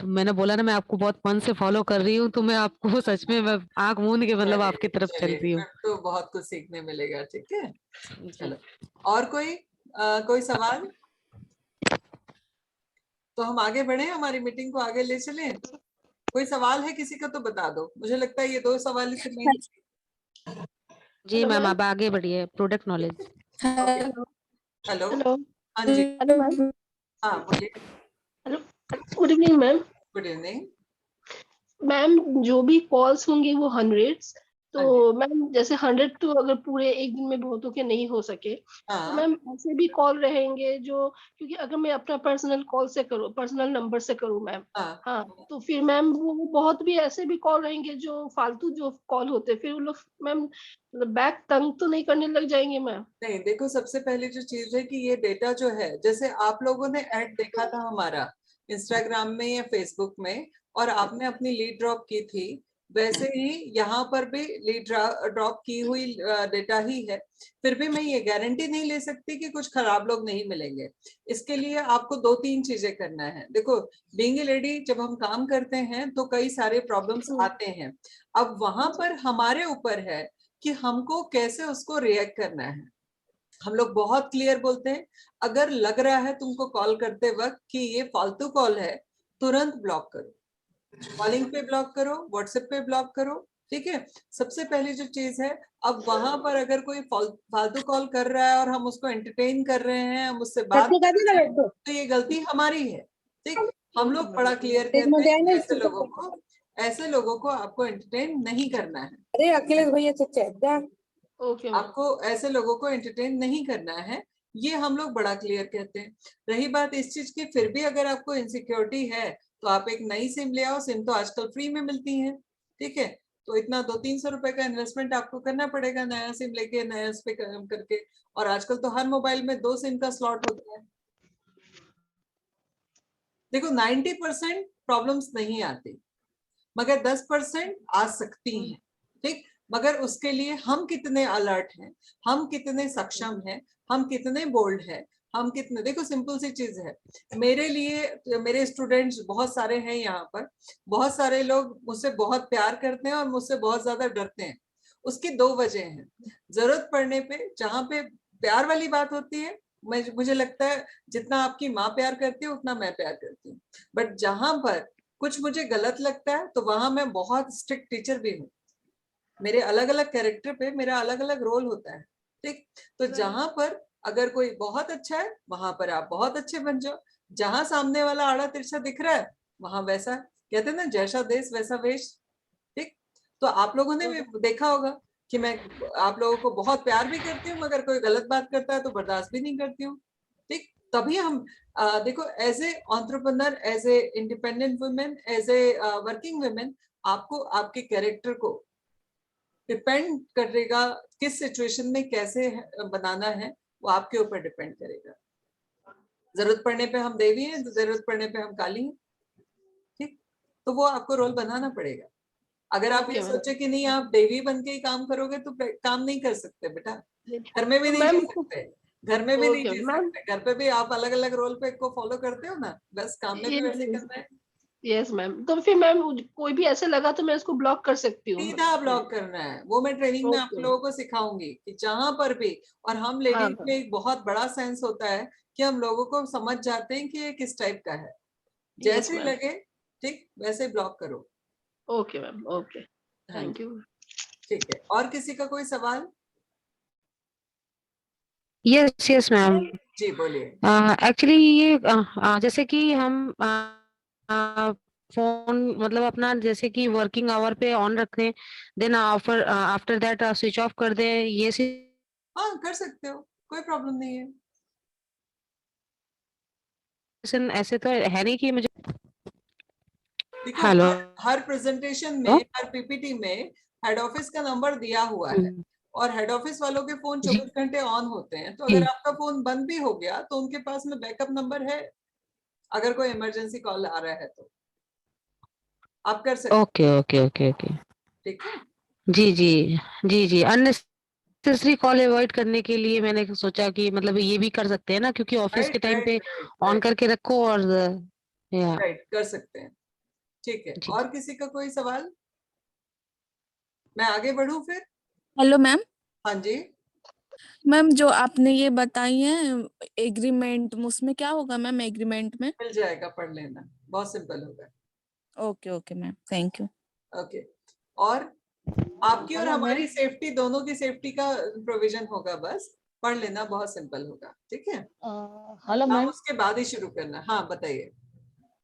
मैंने बोला ना, मैं आपको बहुत मन से फॉलो कर रही हूँ, तो मैं आपको सच में मैं आंख मूंद के मतलब आपकी तरफ चल चलिए रही हूँ। फिर तो बहुत कुछ सीखने मिलेगा। ठीक है, जी। चलो। और कोई सवाल? तो हम आगे बढ़े, हमारी मीटिंग को आगे ले चलें। कोई सवाल है किसी का तो बता दो। मुझे लगता है ये 2 सवाल ही थे मेन। जी हेलो मैम, मैम। आप आगे बढ़िए। Product knowledge. Okay. Hello. Hello. Hello. हाँ जी। Hello ma'am. हाँ बोलिए। Hello. Good evening ma'am. Good evening. Ma'am जो भी कॉल्स होंगे वो हंड्रेड्स, तो हाँ जी। मैम जैसे 100 तो अगर पूरे एक दिन में बहुतों के नहीं हो सके, तो हाँ मैम ऐसे भी कॉल रहेंगे जो, क्योंकि अगर मैं अपना पर्सनल कॉल से करूँ, पर्सनल नंबर से करूँ मैम, हाँ। हाँ, तो फिर मैम वो बहुत भी ऐसे भी कॉल रहेंगे जो फालतू जो कॉल होते हैं, फिर वो लोग मैम बैक तंग तो नहीं करने लग जाएंगे मैम? नहीं, देखो सबसे पहले जो चीज है कि ये डेटा जो है, जैसे आप लोगों ने ऐड देखा था हमारा इंस्टाग्राम में या फेसबुक में, और आपने अपनी लीड ड्रॉप की थी, वैसे ही यहाँ पर भी लीड ड्रॉप की हुई डेटा ही है। फिर भी मैं ये गारंटी नहीं ले सकती कि कुछ खराब लोग नहीं मिलेंगे। इसके लिए आपको 2-3 चीजें करना है। देखो, बीइंग ए लेडी जब हम काम करते हैं तो कई सारे प्रॉब्लम्स आते हैं। अब वहां पर हमारे ऊपर है कि हमको कैसे उसको रिएक्ट करना है। हम लोग बहुत क्लियर बोलते हैं, अगर लग रहा है तुमको कॉल करते वक्त कि ये फालतू कॉल है, तुरंत ब्लॉक करो। कॉलिंग पे ब्लॉक करो, व्हाट्सएप पे ब्लॉक करो। ठीक है, सबसे पहली जो चीज है। अब वहां पर अगर कोई फालतू कॉल कर रहा है और हम उसको एंटरटेन कर रहे हैं, हम उससे बात कर रहे हैं, तो ये गलती हमारी है। ठीक, हम लोग बड़ा क्लियर कहते हैं कि ऐसे लोगों को आपको एंटरटेन नहीं करना है। अरे अखिलेश भैया चचा ओके मैम। आपको ऐसे लोगों को एंटरटेन नहीं करना है, ये हम लोग बड़ा क्लियर कहते हैं। रही बात इस चीज की, फिर भी अगर आपको इनसिक्योरिटी है तो आप एक नई सिम ले आओ। सिम तो आजकल फ्री में मिलती है। ठीक है, तो इतना 200-300 रुपए का इन्वेस्टमेंट आपको करना पड़ेगा नया सिम लेके, नया उस पे काम करके। और आजकल तो हर मोबाइल में 2 सिम का स्लॉट होता है। देखो 90% प्रॉब्लम्स नहीं आती, मगर 10% आ सकती हैं। ठीक, मगर उसके लिए हम कितने अलर्ट हैं, हम कितने सक्षम हैं, हम कितने बोल्ड हैं, हम कितने, देखो सिंपल सी चीज है। मेरे लिए मेरे स्टूडेंट्स बहुत सारे हैं यहाँ पर, बहुत सारे लोग मुझसे बहुत प्यार करते हैं और मुझसे बहुत ज्यादा डरते हैं। उसकी 2 वजह हैं। जरूरत पड़ने पे, जहाँ पे प्यार वाली बात होती है, मुझे लगता है जितना आपकी माँ प्यार करती है उतना मैं प्यार करती हूँ। बट जहां पर कुछ मुझे गलत लगता है तो वहां मैं बहुत स्ट्रिक्ट टीचर भी हूँ। मेरे अलग अलग कैरेक्टर पे मेरा अलग अलग रोल होता है। ठीक, तो जहां पर अगर कोई बहुत अच्छा है, वहां पर आप बहुत अच्छे बन जाओ। जहां सामने वाला आड़ा तिरछा दिख रहा है, वहां वैसा, कहते हैं ना, जैसा देश वैसा वेश। ठीक, तो आप लोगों ने भी देखा होगा कि मैं आप लोगों को बहुत प्यार भी करती हूँ, मगर कोई गलत बात करता है तो बर्दाश्त भी नहीं करती हूँ। ठीक, तभी हम देखो, as a entrepreneur, as a independent women, as a working women, आपको आपके कैरेक्टर को डिपेंड करेगा, किस सिचुएशन में कैसे बनाना है, वो आपके ऊपर डिपेंड करेगा। जरूरत पड़ने पे हम देवी हैं, तो जरूरत पड़ने पे हम काली हैं। ठीक, तो वो आपको रोल बनाना पड़ेगा। अगर आप ये सोचे कि नहीं आप देवी बन के ही काम करोगे तो काम नहीं कर सकते बेटा। घर में भी नहीं जी सकते, घर में भी नहीं जी सकते। घर पे भी आप अलग अलग रोल पे को फॉलो करते हो ना, बस काम में भी वैसे करना है। यस मैम, तो फिर मैम कोई भी ऐसे लगा तो मैं उसको ब्लॉक कर सकती हूँ? सीधा ब्लॉक करना है, वो मैं ट्रेनिंग में आप लोगों को सिखाऊंगी कि जहां पर भी। और हम लेडीज में एक बहुत बड़ा सेंस होता है कि हम लोगों को समझ जाते हैं कि ये किस टाइप का है। जैसे लगे ठीक वैसे ब्लॉक करो। Okay ma'am, okay, thank you. ठीक है, और किसी का कोई सवाल? Yes yes ma'am. जी बोलिए। एक्चुअली ये जैसे कि हम फोन मतलब अपना जैसे कि वर्किंग आवर पे ऑन रखें, then after that switch off कर दें, ये हाँ कर सकते हो, कोई प्रॉब्लम नहीं है। ऐसे तो है नहीं कि मुझे देखो हेलो हर प्रेजेंटेशन में, हर पीपीटी में हेड ऑफिस का नंबर दिया हुआ है, और हेड ऑफिस वालों के फोन 24 घंटे ऑन होते हैं। तो अगर आपका फोन बंद भी हो गया तो उनके पास में बैकअप नंबर है, अगर कोई इमरजेंसी कॉल आ रहा है तो आप कर सकते। ओके ओके ओके ओके, ठीक है, जी जी जी जी। अननेसेसरी कॉल अवॉइड करने के लिए मैंने सोचा कि मतलब ये भी कर सकते हैं ना, क्योंकि ऑफिस के टाइम पे ऑन करके रखो और या राइट, कर सकते हैं। ठीक है, जी। और किसी का कोई सवाल? मैं आगे बढ़ूं फिर? Hello ma'am. हाँ जी, मैम जो आपने ये बताई है एग्रीमेंट, उसमें क्या होगा मैम एग्रीमेंट में? मिल जाएगा, पढ़ लेना, बहुत सिंपल होगा। Okay okay ma'am, thank you. Okay, और आपकी और हमारी सेफ्टी, दोनों की सेफ्टी का प्रोविजन होगा, बस पढ़ लेना, बहुत सिंपल होगा। ठीक है, हेलो आप मैम। उसके बाद ही शुरू करना। हाँ बताइए।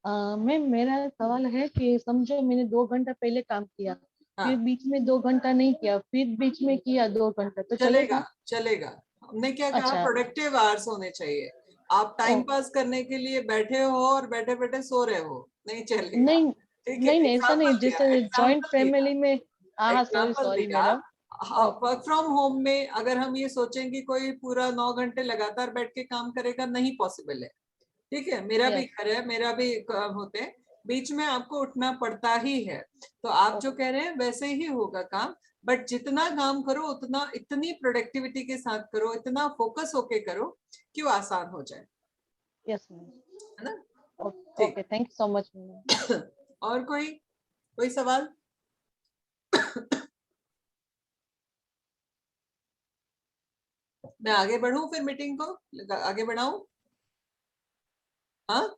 मैम मेरा सवाल है कि समझो मैंने 2 घंटा पहले काम किया, हाँ, फिर बीच में 2 घंटा नहीं किया, फिर बीच में किया 2 घंटा, तो चलेगा चलेगा? चलेगा। हमने क्या कहा, अच्छा। प्रोडक्टिव आवर्स होने चाहिए। आप टाइम पास करने के लिए बैठे हो और बैठे बैठे सो रहे हो, नहीं चलेगा। नहीं ठीक है, नहीं नहीं, ऐसा नहीं, एग्जाम्पल दिया, जैसे जॉइंट एग्जाम्पल दिया, फैमिली में। हाँ सॉरी एग्जाम्पल सॉरी दिया। मैडम। वर्क फ्रॉम होम में अगर हम ये सोचें कि कोई पूरा 9 घंटे लगातार बैठ के काम करेगा, नहीं पॉसिबल है। ठीक है, मेरा भी यस। घर है, मेरा भी काम होते हैं, बीच में आपको उठना पड़ता ही है। तो आप जो कह रहे हैं वैसे ही होगा काम, बट जितना काम करो उतना, इतनी प्रोडक्टिविटी के साथ करो, इतना फोकस होके करो कि वो आसान हो जाए, यस मैम। है ना? ठीक। Okay, thank you so much ma'am. और कोई सवाल? मैं आगे बढ़ूं फिर, मीटिंग को आगे बढ़ाऊं? हाँ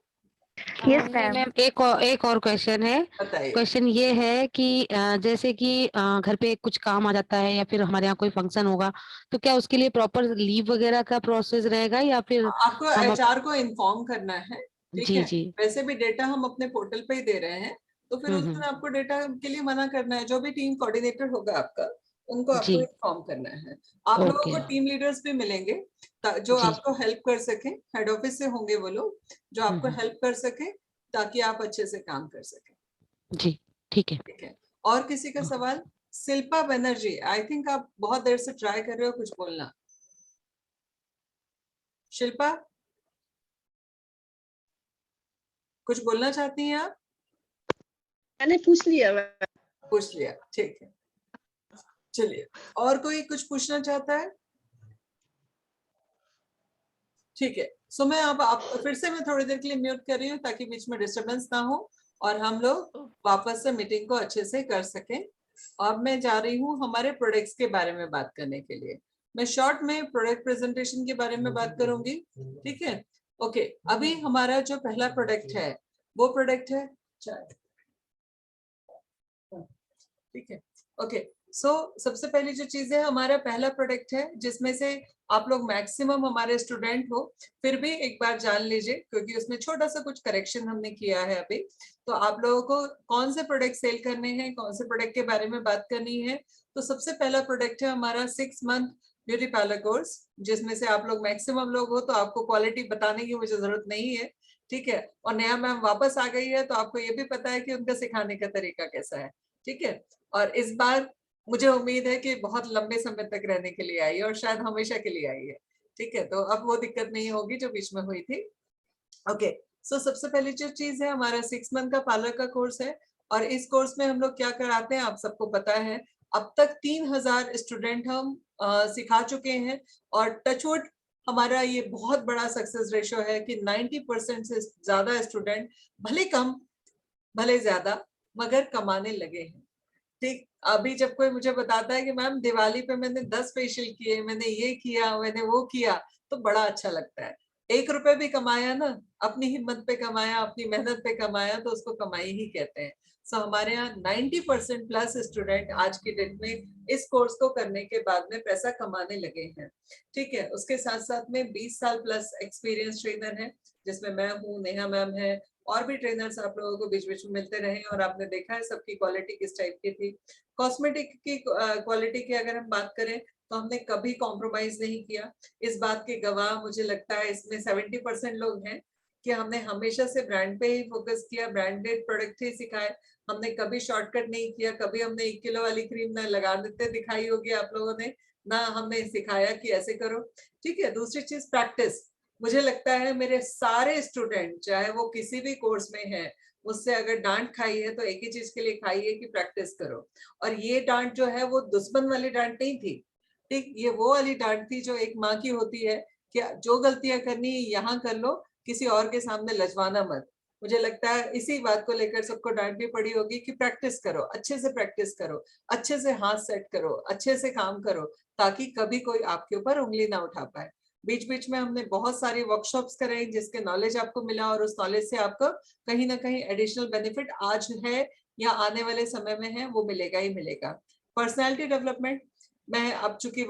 यस मैम, एक और क्वेश्चन है। बताइए। क्वेश्चन ये है कि जैसे कि घर पे कुछ काम आ जाता है या फिर हमारे यहाँ कोई फंक्शन होगा, तो क्या उसके लिए प्रॉपर लीव वगैरह का प्रोसेस रहेगा या फिर आपको हम एचआर को इन्फॉर्म करना है। ठीक जी है, जी। वैसे भी डेटा हम अपने पोर्टल पे ही दे रहे हैं, तो फिर उस दिन आपको डेटा के लिए मना करना है। जो भी टीम कोऑर्डिनेटर होगा आपका, उनको जी। आपको इन्फॉर्म करना है। आप लोगों ओके को टीम लीडर्स भी मिलेंगे जो जी। आपको हेल्प कर सके, हेड ऑफिस से होंगे वो लोग जो आपको हेल्प कर सके, ताकि आप अच्छे से काम कर सके। जी ठीक है। ठीक है, और किसी का सवाल? शिल्पा बनर्जी, आई थिंक आप बहुत देर से ट्राई कर रहे हो कुछ बोलना। शिल्पा, कुछ बोलना चाहती हैं आप? मैंने पूछ लिया। पूछ लिया, ठीक है। चलिए, और कोई कुछ पूछना चाहता है? ठीक है, सो मैं अब आप फिर से मैं थोड़ी देर के लिए म्यूट कर रही हूँ ताकि बीच में डिस्टरबेंस ना हो और हम लोग वापस से मीटिंग को अच्छे से कर सकें। अब मैं जा रही हूँ हमारे प्रोडक्ट्स के बारे में बात करने के लिए। मैं शॉर्ट में प्रोडक्ट प्रेजेंटेशन के बारे में बात करूंगी। ठीक है, ओके। अभी हमारा जो पहला प्रोडक्ट है वो प्रोडक्ट है चाय। ठीक है, ओके। सो सबसे पहली जो चीज है, हमारा पहला प्रोडक्ट है जिसमें से आप लोग मैक्सिमम हमारे स्टूडेंट हो, फिर भी एक बार जान लीजिए क्योंकि उसमें छोटा सा कुछ करेक्शन हमने किया है अभी। तो आप लोगों को कौन से प्रोडक्ट सेल करने हैं, कौन से प्रोडक्ट के बारे में बात करनी है, तो सबसे पहला प्रोडक्ट है हमारा 6 मंथ ब्यूटी पार्लर कोर्स, जिसमें से आप लोग मैक्सिमम लोग हो तो आपको क्वालिटी बताने की मुझे जरूरत नहीं है। ठीक है, और नया मैम वापस आ गई है तो आपको ये भी पता है कि उनका सिखाने का तरीका कैसा है। ठीक है, और इस बार मुझे उम्मीद है कि बहुत लंबे समय तक रहने के लिए आई है और शायद हमेशा के लिए आई है। ठीक है, तो अब वो दिक्कत नहीं होगी जो बीच में हुई थी। ओके, सो सबसे पहली जो चीज है, हमारा 6 मंथ का पार्लर का कोर्स है और इस कोर्स में हम लोग क्या कराते हैं आप सबको पता है। अब तक 3000 स्टूडेंट हम सिखा चुके हैं और टचवुड हमारा ये बहुत बड़ा सक्सेस रेशियो है कि 90% से ज्यादा स्टूडेंट, भले कम भले ज्यादा, मगर कमाने लगे हैं। ठीक, अभी जब कोई मुझे बताता है कि मैम दिवाली पे मैंने 10 फेशियल किए, मैंने ये किया, मैंने वो किया, तो बड़ा अच्छा लगता है। 1 रुपए भी कमाया ना, अपनी हिम्मत पे कमाया, अपनी मेहनत पे कमाया, तो उसको कमाई ही कहते हैं। सो हमारे यहाँ 90% प्लस स्टूडेंट आज की डेट में इस कोर्स को करने के बाद में पैसा कमाने लगे हैं। ठीक है, उसके साथ साथ में 20 साल प्लस एक्सपीरियंस ट्रेनर है, जिसमें मैं हूँ, नेहा मैम है, और भी ट्रेनर्स आप लोगों को बीच बीच में मिलते रहे और आपने देखा है सबकी क्वालिटी किस टाइप की थी। कॉस्मेटिक की क्वालिटी की अगर हम बात करें तो हमने कभी कॉम्प्रोमाइज नहीं किया। इस बात के गवाह मुझे लगता है इसमें 70% लोग हैं कि हमने हमेशा से ब्रांड पे ही फोकस किया, ब्रांडेड प्रोडक्ट ही सिखाए। हमने कभी शॉर्टकट नहीं किया, कभी हमने 1 किलो वाली क्रीम ना लगा देते दिखाई होगी आप लोगों ने, ना हमने सिखाया कि ऐसे करो। ठीक है, दूसरी चीज प्रैक्टिस। मुझे लगता है मेरे सारे स्टूडेंट, चाहे वो किसी भी कोर्स में है, मुझसे अगर डांट खाई है तो एक ही चीज के लिए खाई है कि प्रैक्टिस करो। और ये डांट जो है वो दुश्मन वाली डांट नहीं थी। ठीक, ये वो वाली डांट थी जो एक माँ की होती है कि जो गलतियां करनी है यहाँ कर लो, किसी और के सामने लजवाना मत। मुझे लगता है इसी बात को लेकर सबको डांट भी पड़ी होगी कि प्रैक्टिस करो, अच्छे से प्रैक्टिस करो, अच्छे से हाथ सेट करो, अच्छे से काम करो, ताकि कभी कोई आपके ऊपर उंगली ना उठा पाए। बीच बीच में हमने बहुत सारी वर्कशॉप्स कराई जिसके नॉलेज आपको मिला, और उस नॉलेज से आपको कहीं ना कहीं एडिशनल बेनिफिट आज है या आने वाले समय में है वो मिलेगा ही मिलेगा। पर्सनैलिटी डेवलपमेंट, मैं अब चूंकि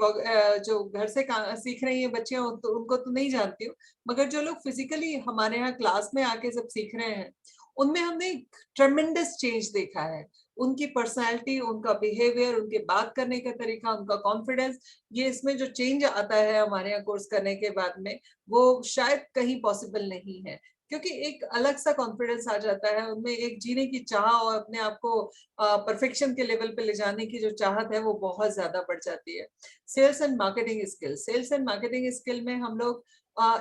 जो घर से सीख रही हैं बच्चियां तो उनको तो नहीं जानती हूँ, मगर जो लोग फिजिकली हमारे यहाँ क्लास में आके जब सीख रहे हैं उनमें हमने ट्रेमेंडस चेंज देखा है। उनकी पर्सनालिटी, उनका बिहेवियर, उनके बात करने का तरीका, उनका कॉन्फिडेंस, ये इसमें जो चेंज आता है हमारे यहाँ कोर्स करने के बाद में, वो शायद कहीं पॉसिबल नहीं है, क्योंकि एक अलग सा कॉन्फिडेंस आ जाता है उनमें, एक जीने की चाह और अपने आप को परफेक्शन के लेवल पे ले जाने की जो चाहत है वो बहुत ज्यादा बढ़ जाती है। Sales and marketing skill, sales and marketing skill में हम लोग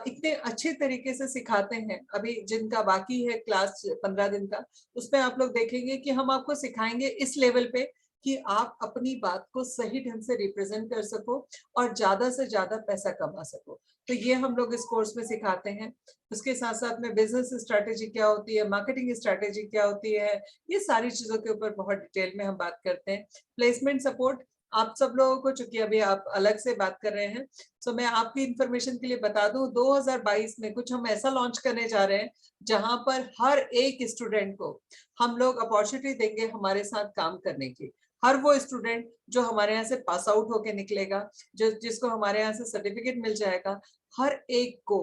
इतने अच्छे तरीके से सिखाते हैं। अभी जिनका बाकी है क्लास 15 दिन का, उसमें आप लोग देखेंगे कि हम आपको सिखाएंगे इस लेवल पे कि आप अपनी बात को सही ढंग से रिप्रेजेंट कर सको और ज्यादा से ज्यादा पैसा कमा सको। तो ये हम लोग इस कोर्स में सिखाते हैं। उसके साथ साथ में बिजनेस स्ट्रैटेजी क्या होती है, मार्केटिंग स्ट्रैटेजी क्या होती है, ये सारी चीजों के ऊपर बहुत डिटेल में हम बात करते हैं। प्लेसमेंट सपोर्ट, आप सब लोगों को, चूंकि अभी आप अलग से बात कर रहे हैं, तो मैं आपकी इंफॉर्मेशन के लिए बता दूं, 2022 में कुछ हम ऐसा लॉन्च करने जा रहे हैं जहां पर हर एक स्टूडेंट को हम लोग अपॉर्चुनिटी देंगे हमारे साथ काम करने की। हर वो स्टूडेंट जो हमारे यहाँ से पास आउट होके निकलेगा, जिसको हमारे यहाँ से सर्टिफिकेट मिल जाएगा, हर एक को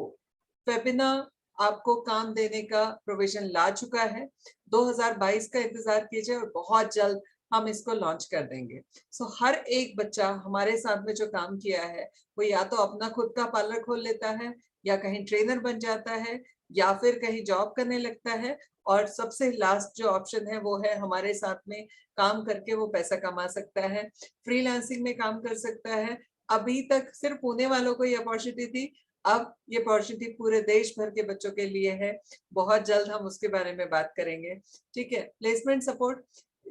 वेबिनार आपको काम देने का प्रोविजन ला चुका है। 2022 का इंतजार कीजिए और बहुत जल्द हम इसको लॉन्च कर देंगे। सो हर एक बच्चा हमारे साथ में जो काम किया है वो या तो अपना खुद का पार्लर खोल लेता है, या कहीं ट्रेनर बन जाता है, या फिर कहीं जॉब करने लगता है, और सबसे लास्ट जो ऑप्शन है वो है हमारे साथ में काम करके वो पैसा कमा सकता है, फ्रीलांसिंग में काम कर सकता है। अभी तक सिर्फ पुणे वालों को ये अपॉर्चुनिटी थी, अब ये अपॉर्चुनिटी पूरे देश भर के बच्चों के लिए है। बहुत जल्द हम उसके बारे में बात करेंगे, ठीक है। प्लेसमेंट सपोर्ट,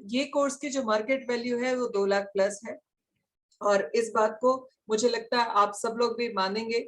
ये कोर्स की जो मार्केट वैल्यू है वो 2 लाख प्लस है, और इस बात को मुझे लगता है आप सब लोग भी मानेंगे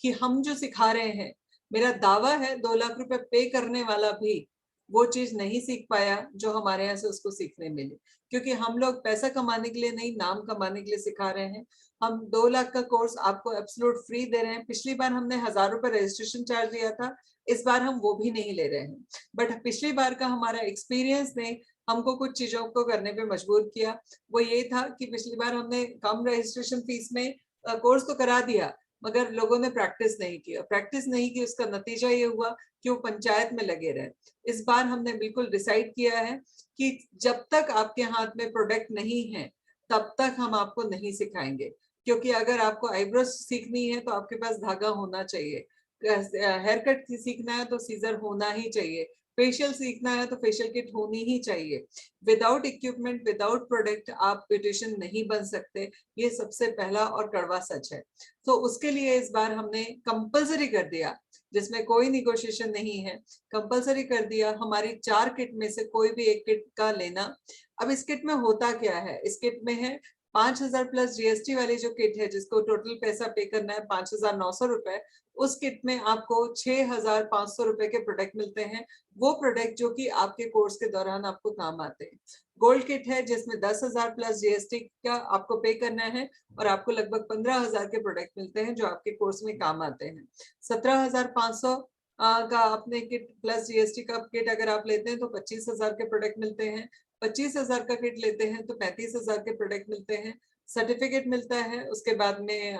कि हम जो सिखा रहे हैं, मेरा दावा है 2 लाख रुपए पे करने वाला भी वो चीज नहीं सीख पाया जो हमारे यहाँ से उसको सीखने मिली, क्योंकि हम लोग पैसा कमाने के लिए नहीं, नाम कमाने के लिए सिखा रहे हैं। हम 2 लाख का कोर्स आपको एब्सोल्यूट फ्री दे रहे हैं। पिछली बार हमने 1000 रुपए रजिस्ट्रेशन चार्ज लिया था, इस बार हम वो भी नहीं ले रहे हैं। बट पिछली बार का हमारा एक्सपीरियंस ने हमको कुछ चीजों को करने पे मजबूर किया। वो ये था कि पिछली बार हमने कम रजिस्ट्रेशन फीस में कोर्स तो करा दिया, मगर लोगों ने प्रैक्टिस नहीं की, और प्रैक्टिस नहीं की उसका नतीजा ये हुआ कि वो पंचायत में लगे रहे। इस बार हमने बिल्कुल डिसाइड किया है कि जब तक आपके हाथ में प्रोडक्ट नहीं है तब तक हम आपको नहीं सिखाएंगे, क्योंकि अगर आपको आईब्रोज सीखनी है तो आपके पास धागा होना चाहिए, हेयर कट सीखना है तो सीजर होना ही चाहिए, फेशियल सीखना है तो फेशियल किट होनी ही चाहिए। विदाउट इक्विपमेंट, विदाउट प्रोडक्ट आप ब्यूटिशियन नहीं बन सकते, ये सबसे पहला और कड़वा सच है। तो उसके लिए इस बार हमने कंपलसरी कर दिया, जिसमें कोई निगोशिएशन नहीं है, कंपलसरी कर दिया हमारी 4 किट में से कोई भी एक किट का लेना। अब इस किट में होता क्या है, इस किट में है 5000 प्लस जीएसटी वाली जो किट है, जिसको टोटल पैसा पे करना है 5900 रुपए, उस किट में आपको 6500 रुपए के प्रोडक्ट मिलते हैं, वो प्रोडक्ट जो कि आपके कोर्स के दौरान आपको काम आते हैं। गोल्ड किट है जिसमें 10,000 प्लस जीएसटी का आपको पे करना है, और आपको लगभग 15,000 के प्रोडक्ट मिलते हैं जो आपके कोर्स में काम आते हैं। 17,500 का अपने किट प्लस जीएसटी का किट अगर आप लेते हैं तो 25,000 के प्रोडक्ट मिलते हैं। 25,000 का किट लेते हैं तो 35,000 के प्रोडक्ट मिलते हैं, सर्टिफिकेट मिलता है, उसके बाद में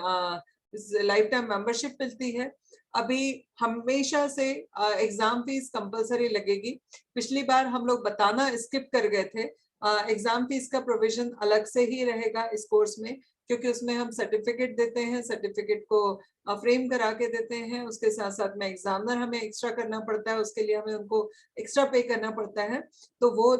लाइफ टाइम मेंबरशिप मिलती है। अभी हमेशा से एग्जाम फीस कंपलसरी लगेगी। पिछली बार हम लोग बताना स्किप कर गए थे, एग्जाम फीस का प्रोविजन अलग से ही रहेगा इस कोर्स में, क्योंकि उसमें हम सर्टिफिकेट देते हैं, सर्टिफिकेट को फ्रेम करा के देते हैं, उसके साथ साथ में एग्जामिनर हमें एक्स्ट्रा करना पड़ता है, उसके लिए हमें उनको एक्स्ट्रा पे करना पड़ता है, तो वो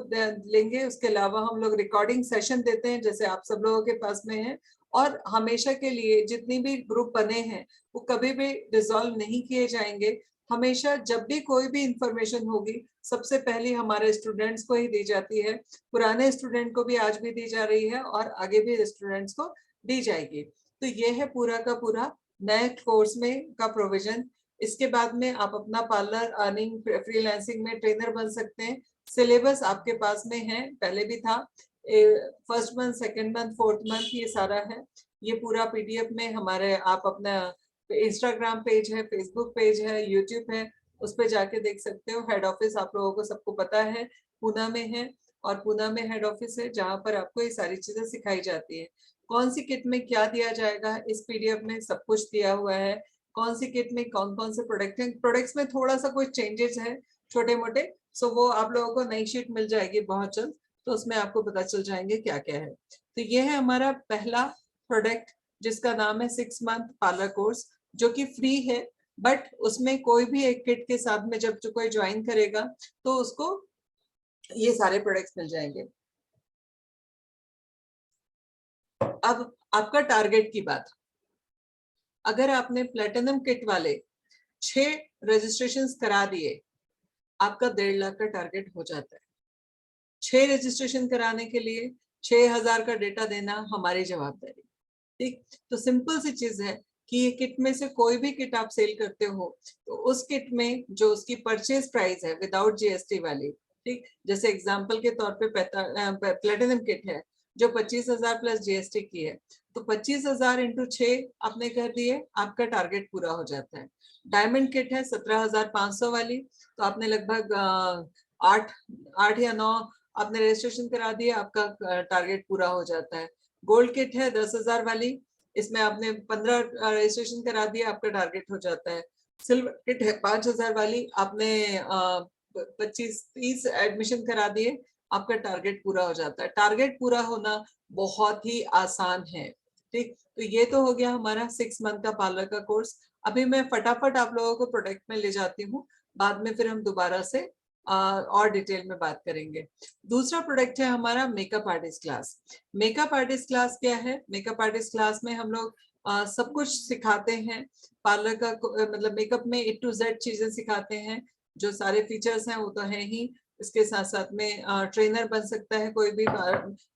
लेंगे। उसके अलावा हम लोग रिकॉर्डिंग सेशन देते हैं जैसे आप सब लोगों के पास में है, और हमेशा के लिए जितनी भी ग्रुप बने हैं वो कभी भी डिसॉल्व नहीं किए जाएंगे। हमेशा जब भी कोई भी इंफॉर्मेशन होगी सबसे पहले हमारे स्टूडेंट्स को ही दी जाती है, पुराने स्टूडेंट को भी आज भी दी जा रही है और आगे भी स्टूडेंट्स को दी जाएगी। तो ये है पूरा का पूरा नए कोर्स में का प्रोविजन। इसके बाद में आप अपना पार्लर अर्निंग फ्रीलांसिंग में ट्रेनर बन सकते हैं। सिलेबस आपके पास में है, पहले भी था, first month, second month, fourth month, ये सारा है। ये पूरा पीडीएफ में हमारे, आप अपना इंस्टाग्राम पेज है, फेसबुक पेज है, यूट्यूब है, उस पर जाके देख सकते हो। हेड ऑफिस आप लोगों को सबको पता है पूना में है, और पूना में हेड ऑफिस है जहाँ पर आपको ये सारी चीजें सिखाई जाती है। कौन सी किट में क्या दिया जाएगा इस पीडीएफ में सब कुछ दिया हुआ है। कौन सी किट में कौन कौन से प्रोडक्ट हैं, प्रोडक्ट्स में थोड़ा सा कुछ चेंजेस है छोटे मोटे, सो वो आप लोगों को नई शीट मिल जाएगी बहुत जल्द, तो उसमें आपको पता चल जाएंगे क्या क्या है। तो ये है हमारा पहला प्रोडक्ट जिसका नाम है 6 मंथ पार्लर कोर्स, जो कि फ्री है, बट उसमें कोई भी एक किट के साथ में जब जो कोई ज्वाइन करेगा तो उसको ये सारे प्रोडक्ट्स मिल जाएंगे। अब आपका टारगेट की बात, अगर आपने प्लेटिनम किट वाले 6 रजिस्ट्रेशंस करा दिए, आपका 1.5 लाख का टारगेट हो जाता है। 6 रजिस्ट्रेशन कराने के लिए 6,000 का डेटा देना हमारी जवाबदारी। ठीक, तो सिंपल सी चीज है कि ये किट में से कोई भी किट आप सेल करते हो तो उस किट में जो उसकी परचेज प्राइस है विदाउट जीएसटी वाली, ठीक, जैसे एग्जांपल के तौर पे प्लेटिनम किट है जो 25,000 प्लस जीएसटी की है, तो 25,000 इंटू 6 आपने कर दिए, आपका टारगेट पूरा हो जाता है। डायमंड किट है 17,500 वाली, तो आपने लगभग 8 या 9 आपने रजिस्ट्रेशन करा दिए, आपका टारगेट पूरा हो जाता है। गोल्ड किट है 10,000 वाली, इसमें आपने 15 रजिस्ट्रेशन करा दिया, आपका टारगेट हो जाता है। सिल्वर किट है 5,000 वाली, आपने 25-30 एडमिशन करा दिए, आपका टारगेट पूरा हो जाता है। टारगेट पूरा होना बहुत ही आसान है। ठीक, तो ये तो हो गया हमारा 6 मंथ का पार्लर का कोर्स। अभी मैं फटाफट आप लोगों को प्रोडक्ट में ले जाती हूँ, बाद में फिर हम दोबारा से और डिटेल में बात करेंगे। दूसरा प्रोडक्ट है हमारा makeup artist class. Makeup artist class क्या है? मेकअप आर्टिस्ट क्लास में हम लोग सब कुछ सिखाते हैं, पार्लर का मतलब मेकअप में A to Z चीजें सिखाते हैं। जो सारे फीचर्स हैं वो तो है ही, इसके साथ साथ में ट्रेनर बन सकता है कोई भी।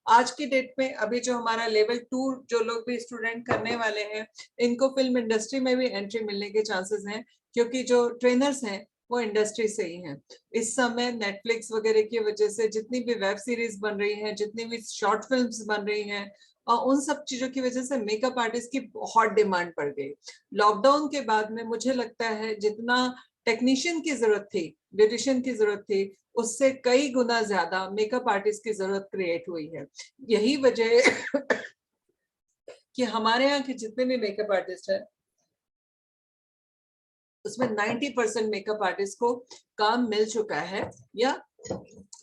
आज की डेट में अभी जो हमारा लेवल 2 जो लोग भी स्टूडेंट करने वाले हैं, इनको फिल्म इंडस्ट्री में भी एंट्री मिलने के चांसेस हैं, क्योंकि जो ट्रेनर्स हैं वो इंडस्ट्री से ही हैं। इस समय नेटफ्लिक्स वगैरह की वजह से जितनी भी वेब सीरीज बन रही हैं, जितनी भी शॉर्ट फिल्म्स बन रही हैं, और उन सब चीजों की वजह से मेकअप आर्टिस्ट की बहुत डिमांड बढ़ गई। लॉकडाउन के बाद में मुझे लगता है जितना टेक्नीशियन की जरूरत थी, ब्यूटिशियन की जरूरत थी, उससे कई गुना ज्यादा मेकअप आर्टिस्ट की जरूरत क्रिएट हुई है। यही वजह है कि हमारे यहाँ के जितने भी मेकअप आर्टिस्ट हैं उसमें 90% मेकअप आर्टिस्ट को काम मिल चुका है या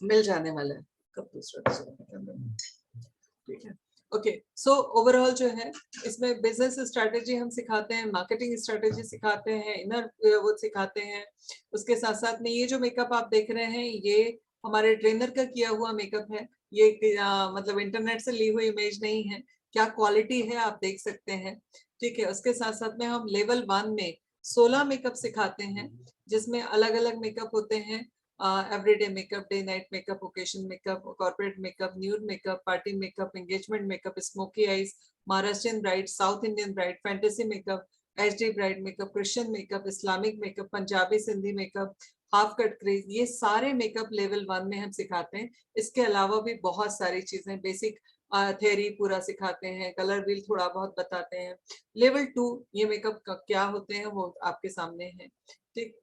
मिल जाने वाला है। कब दूसरा ठीक है, ओके। सो ओवरऑल जो है इसमें बिजनेस स्ट्रैटेजी हम सिखाते हैं, मार्केटिंग स्ट्रैटेजी सिखाते हैं, इनर वो सिखाते हैं। उसके साथ साथ में ये जो मेकअप आप देख रहे हैं ये हमारे ट्रेनर का किया हुआ मेकअप है। ये मतलब इंटरनेट से ली हुई इमेज नहीं है, क्या क्वालिटी है आप देख सकते हैं। ठीक है, उसके साथ साथ में हम लेवल 1 में 16 मेकअप सिखाते हैं, जिसमें अलग अलग मेकअप होते हैं। Everyday makeup, day night makeup, occasion makeup, corporate makeup, nude makeup, party makeup, engagement makeup, smoky eyes, Maharashtrian bride, south Indian bride, fantasy makeup, HD bride makeup, Christian makeup, Islamic makeup, Punjabi Sindhi makeup, half cut craze, ये सारे makeup level 1 में हम सिखाते हैं। इसके अलावा भी बहुत सारी चीजें, बेसिक थ्योरी पूरा सिखाते हैं, कलर व्हील थोड़ा बहुत बताते हैं। लेवल 2 ये मेकअप क्या होते हैं वो आपके सामने है। ठीक,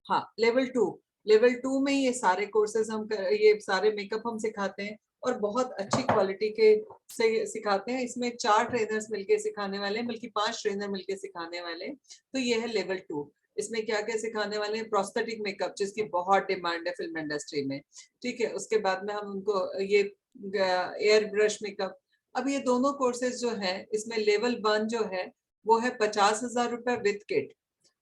हाँ, लेवल 2 में ये सारे कोर्सेज हम ये सारे मेकअप हम सिखाते हैं और बहुत अच्छी क्वालिटी के से सिखाते हैं। इसमें 4 ट्रेनर्स मिलके सिखाने वाले हैं, बल्कि 5 ट्रेनर मिलके सिखाने वाले हैं। तो ये है लेवल 2। इसमें क्या क्या सिखाने वाले हैं? प्रोस्थेटिक मेकअप, जिसकी बहुत डिमांड है फिल्म इंडस्ट्री में। ठीक है, उसके बाद में हम उनको ये एयर ब्रश मेकअप। अब ये दोनों कोर्सेज जो है इसमें लेवल 1 जो है वो है 50,000 रुपए विद किट।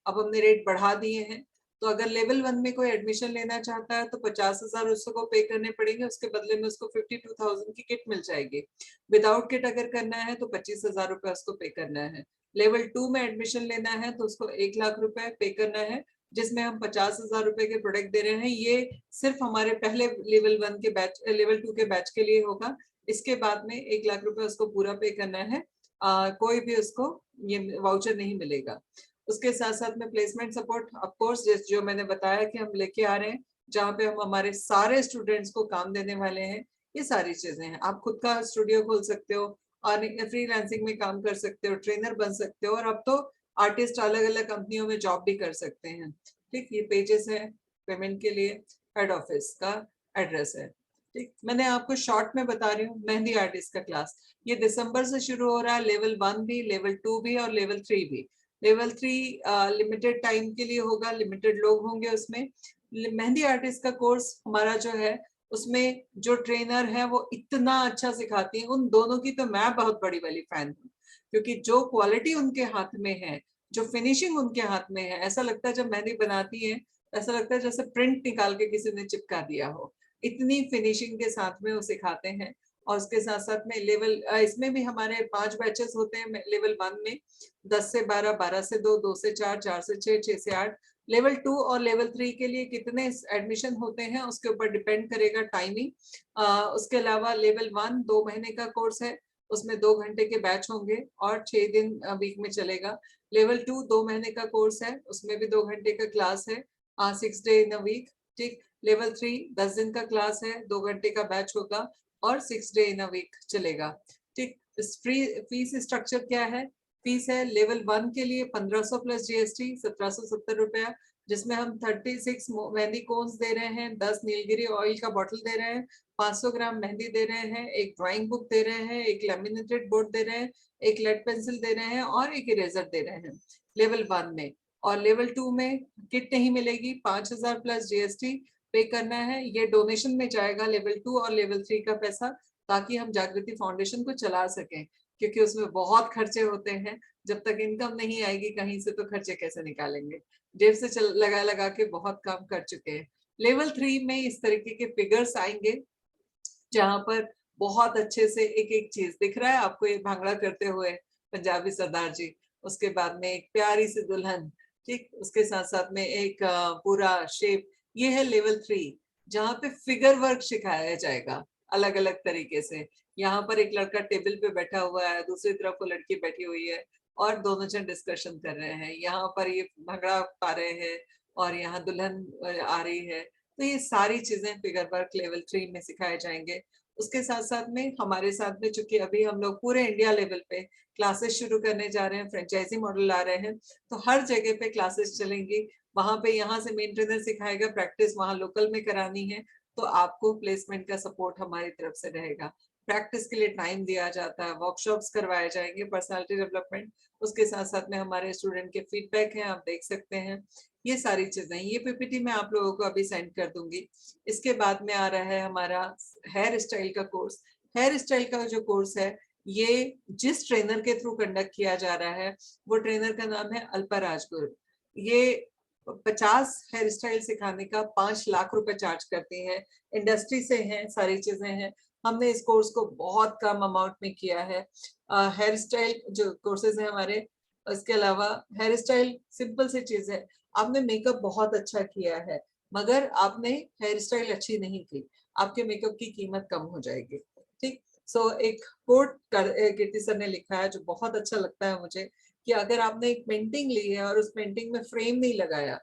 अब हमने रेट बढ़ा दिए हैं, तो अगर लेवल 1 में कोई एडमिशन लेना चाहता है तो 50,000 उसको पे करने पड़ेंगे, उसके बदले में उसको 52,000 की किट मिल जाएगी। विदाउट किट अगर करना है तो 25,000 रुपए उसको पे करना है। लेवल 2 में एडमिशन लेना है तो उसको 1 लाख रुपए पे करना है, जिसमें हम 50,000 रुपए के प्रोडक्ट दे रहे हैं। ये सिर्फ हमारे पहले लेवल 1 के बैच, लेवल 2 के बैच के लिए होगा। इसके बाद में 1 लाख रुपए उसको पूरा पे करना है। कोई भी उसको ये वाउचर नहीं मिलेगा। उसके साथ साथ में प्लेसमेंट सपोर्ट ऑफ कोर्स जो मैंने बताया कि हम लेके आ रहे हैं, जहाँ पे हम हमारे सारे स्टूडेंट्स को काम देने वाले हैं। ये सारी चीजें हैं। आप खुद का स्टूडियो खोल सकते हो और फ्रीलांसिंग में काम कर सकते हो, ट्रेनर बन सकते हो, और अब तो आर्टिस्ट अलग अलग कंपनियों में जॉब भी कर सकते हैं। ठीक, ये पेजेस है पेमेंट के लिए, हेड ऑफिस का एड्रेस है। ठीक, मैंने आपको शॉर्ट में बता रही हूँ। मेहंदी आर्टिस्ट का क्लास ये दिसंबर से शुरू हो रहा है, लेवल 1 भी, लेवल 2 भी और लेवल 3 भी। लेवल 3 लिमिटेड टाइम के लिए होगा, लिमिटेड लोग होंगे उसमें। मेहंदी आर्टिस्ट का कोर्स हमारा जो है, उसमें जो ट्रेनर है वो इतना अच्छा सिखाती है। उन दोनों की तो मैं बहुत बड़ी वाली फैन हूँ, क्योंकि जो क्वालिटी उनके हाथ में है, जो फिनिशिंग उनके हाथ में है, ऐसा लगता है जब मेहंदी बनाती है ऐसा लगता है जैसे प्रिंट निकाल के किसी ने चिपका दिया हो। इतनी फिनिशिंग के साथ में वो सिखाते हैं। और उसके साथ साथ में लेवल इसमें भी हमारे 5 बैचेस होते हैं। लेवल 1 में 10 से 12, 12 से 2, 2 से 4, 4 से 6, 6 से 8। लेवल 2 और लेवल 3 के लिए कितने एडमिशन होते हैं उसके ऊपर डिपेंड करेगा टाइमिंग। उसके अलावा लेवल 1 2 महीने का कोर्स है, उसमें 2 घंटे के बैच होंगे और 6 दिन वीक में चलेगा। लेवल 2 2 महीने का कोर्स है, उसमें भी 2 घंटे का क्लास है, 6 डे इन अ वीक। ठीक, लेवल 3 10 दिन का क्लास है, 2 घंटे का बैच होगा और 6 डे इन अ वीक चलेगा। ठीक, फीस स्ट्रक्चर क्या है? फीस है लेवल 1 के लिए 1500 प्लस जीएसटी 1770 रुपया, जिसमें हम 36 मेहंदी कोन्स दे रहे हैं, 10 नीलगिरी ऑयल का बॉटल दे रहे हैं, 500 ग्राम मेहंदी दे रहे हैं, एक ड्राइंग बुक दे रहे हैं, एक लैमिनेटेड बोर्ड दे रहे हैं, एक लेड पेंसिल दे रहे हैं और एक इरेजर दे रहे हैं लेवल 1 में। और लेवल 2 में किट नहीं मिलेगी, 5000 प्लस जीएसटी पे करना है। ये डोनेशन में जाएगा लेवल 2 और लेवल 3 का पैसा, ताकि हम जागृति फाउंडेशन को चला सकें, क्योंकि उसमें बहुत खर्चे होते हैं। जब तक इनकम नहीं आएगी कहीं से तो खर्चे कैसे निकालेंगे? जेब से लगा लगा के बहुत काम कर चुके हैं। लेवल 3 में इस तरीके के फिगर्स आएंगे, जहां पर बहुत अच्छे से एक एक चीज दिख रहा है आपको। ये भांगड़ा करते हुए पंजाबी सरदार जी, उसके बाद में एक प्यारी सी दुल्हन, ठीक, उसके साथ साथ में एक पूरा शेप। ये है लेवल 3, जहाँ पे फिगर वर्क सिखाया जाएगा अलग अलग तरीके से। यहाँ पर एक लड़का टेबल पे बैठा हुआ है, दूसरी तरफ वो लड़की बैठी हुई है और दोनों जन डिस्कशन कर रहे हैं। यहाँ पर ये भंगड़ा पा रहे हैं और यहाँ दुल्हन आ रही है। तो ये सारी चीजें फिगर वर्क लेवल 3 में सिखाए जाएंगे। उसके साथ साथ में हमारे साथ में, चूंकि अभी हम लोग पूरे इंडिया लेवल पे क्लासेस शुरू करने जा रहे हैं, फ्रेंचाइजी मॉडल ला रहे हैं, तो हर जगह पे क्लासेस चलेंगी। वहां पे यहाँ से मेन ट्रेनर सिखाएगा, प्रैक्टिस वहां लोकल में करानी है तो आपको प्लेसमेंट का सपोर्ट हमारी तरफ से रहेगा। प्रैक्टिस के लिए टाइम दिया जाता है, वर्कशॉप्स करवाए जाएंगे, पर्सनालिटी डेवलपमेंट। उसके साथ साथ में हमारे स्टूडेंट के फीडबैक हैं, आप देख सकते हैं। ये सारी चीजें, ये पीपीटी मैं आप लोगों को अभी सेंड कर दूंगी। इसके बाद में आ रहा है हमारा हेयर स्टाइल का कोर्स। हेयर स्टाइल का जो कोर्स है, ये जिस ट्रेनर के थ्रू कंडक्ट किया जा रहा है, वो ट्रेनर का नाम है अल्पा राजगुरु। ये 50 हेयर स्टाइल सिखाने का 5 लाख रुपए चार्ज करती हैं, इंडस्ट्री से हैं, सारी चीजें हैं। हमने इस कोर्स को बहुत कम अमाउंट में किया है। हेयर स्टाइल जो कोर्सेज है हमारे, इसके अलावा हेयर स्टाइल सिंपल सी चीज है। आपने मेकअप बहुत अच्छा किया है मगर आपने हेयर स्टाइल अच्छी नहीं की, आपके मेकअप की कीमत कम हो जाएगी। ठीक, सो एक कोट कीर्ति सर ने लिखा है जो बहुत अच्छा लगता है मुझे, कि अगर आपने एक पेंटिंग ली है और उस पेंटिंग में फ्रेम नहीं लगाया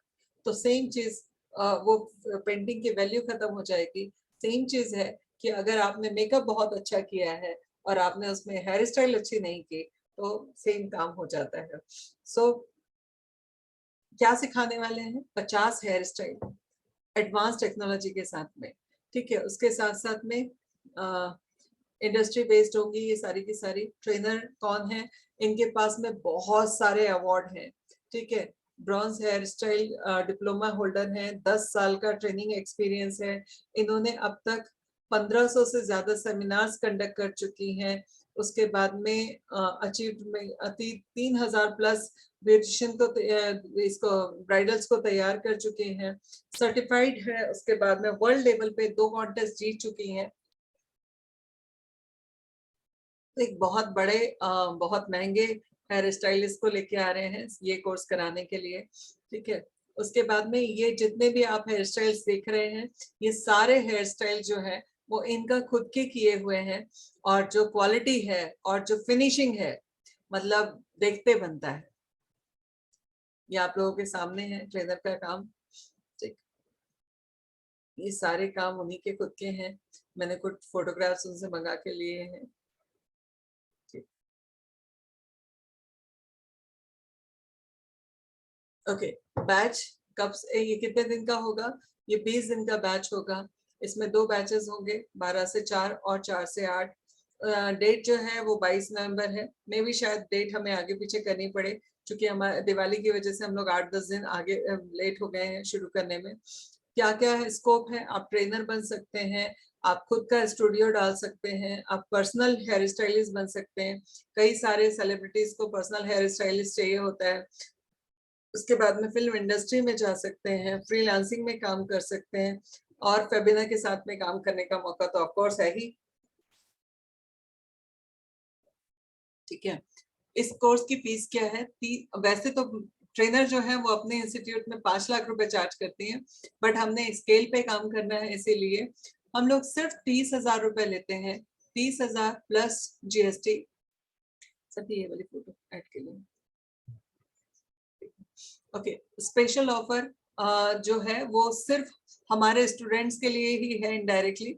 तो सेम चीज, वो पेंटिंग की वैल्यू खत्म हो जाएगी। सेम चीज है कि अगर आपने मेकअप बहुत अच्छा किया है और आपने उसमें हेयर स्टाइल अच्छी नहीं की तो सेम काम हो जाता है। सो क्या सिखाने वाले हैं? 50 हेयर स्टाइल एडवांस टेक्नोलॉजी के साथ में। ठीक है, उसके साथ साथ में इंडस्ट्री बेस्ड होंगी ये सारी की सारी। ट्रेनर कौन है? इनके पास में बहुत सारे अवार्ड हैं। ठीक है, bronze hair style diploma holder हैं, 10 साल का ट्रेनिंग एक्सपीरियंस है। इन्होंने अब तक 1500 से ज्यादा सेमिनार्स कंडक्ट कर चुकी हैं। उसके बाद में अचीव में 3000 प्लस ब्यूटिशियन को इसको ब्राइडल्स को तैयार कर चुके हैं, सर्टिफाइड है। उसके बाद में वर्ल्ड लेवल पे 2 कॉन्टेस्ट जीत चुकी हैं। एक बहुत बड़े बहुत महंगे हेयर स्टाइलिस्ट को लेके आ रहे हैं ये कोर्स कराने के लिए। ठीक है, उसके बाद में ये जितने भी आप हेयर स्टाइल्स देख रहे हैं, ये सारे हेयर स्टाइल जो है वो इनका खुद के किए हुए हैं, और जो क्वालिटी है और जो फिनिशिंग है मतलब देखते बनता है। ये आप लोगों के सामने है ट्रेनर का काम। ठीक, ये सारे काम उन्हीं के खुद के हैं। मैंने कुछ फोटोग्राफ्स उनसे मंगा के लिए हैं। ओके, बैच कब से, ये कितने दिन का होगा? ये 20 दिन का बैच होगा। इसमें 2 बैचेस होंगे, 12 से 4 और 4 से 8। डेट जो है वो 22 नवंबर है। मे भी शायद डेट हमें आगे पीछे करनी पड़े, क्योंकि हमारे दिवाली की वजह से हम लोग 8-10 दिन आगे लेट हो गए हैं शुरू करने में। क्या क्या है स्कोप है? आप ट्रेनर बन सकते हैं, आप खुद का स्टूडियो डाल सकते हैं, आप पर्सनल हेयर स्टाइलिस्ट बन सकते हैं। कई सारे सेलिब्रिटीज को पर्सनल हेयर स्टाइलिस्ट चाहिए होता है। उसके बाद में फिल्म इंडस्ट्री में जा सकते हैं, फ्रीलांसिंग में काम कर सकते हैं, और फेबिना के साथ में काम करने का मौका तो ऑफ कोर्स है ही। ठीक है, इस कोर्स की फीस क्या है? वैसे तो ट्रेनर जो है वो अपने इंस्टीट्यूट में 5 लाख रुपए चार्ज करती हैं, बट हमने स्केल पे काम करना है, इसीलिए हम लोग सिर्फ 30,000 रुपए लेते हैं। 30,000 प्लस GST। सभी ये वाली फोटो ऐड के लिए। ओके, स्पेशल ऑफर जो है वो सिर्फ हमारे स्टूडेंट्स के लिए ही है इनडायरेक्टली।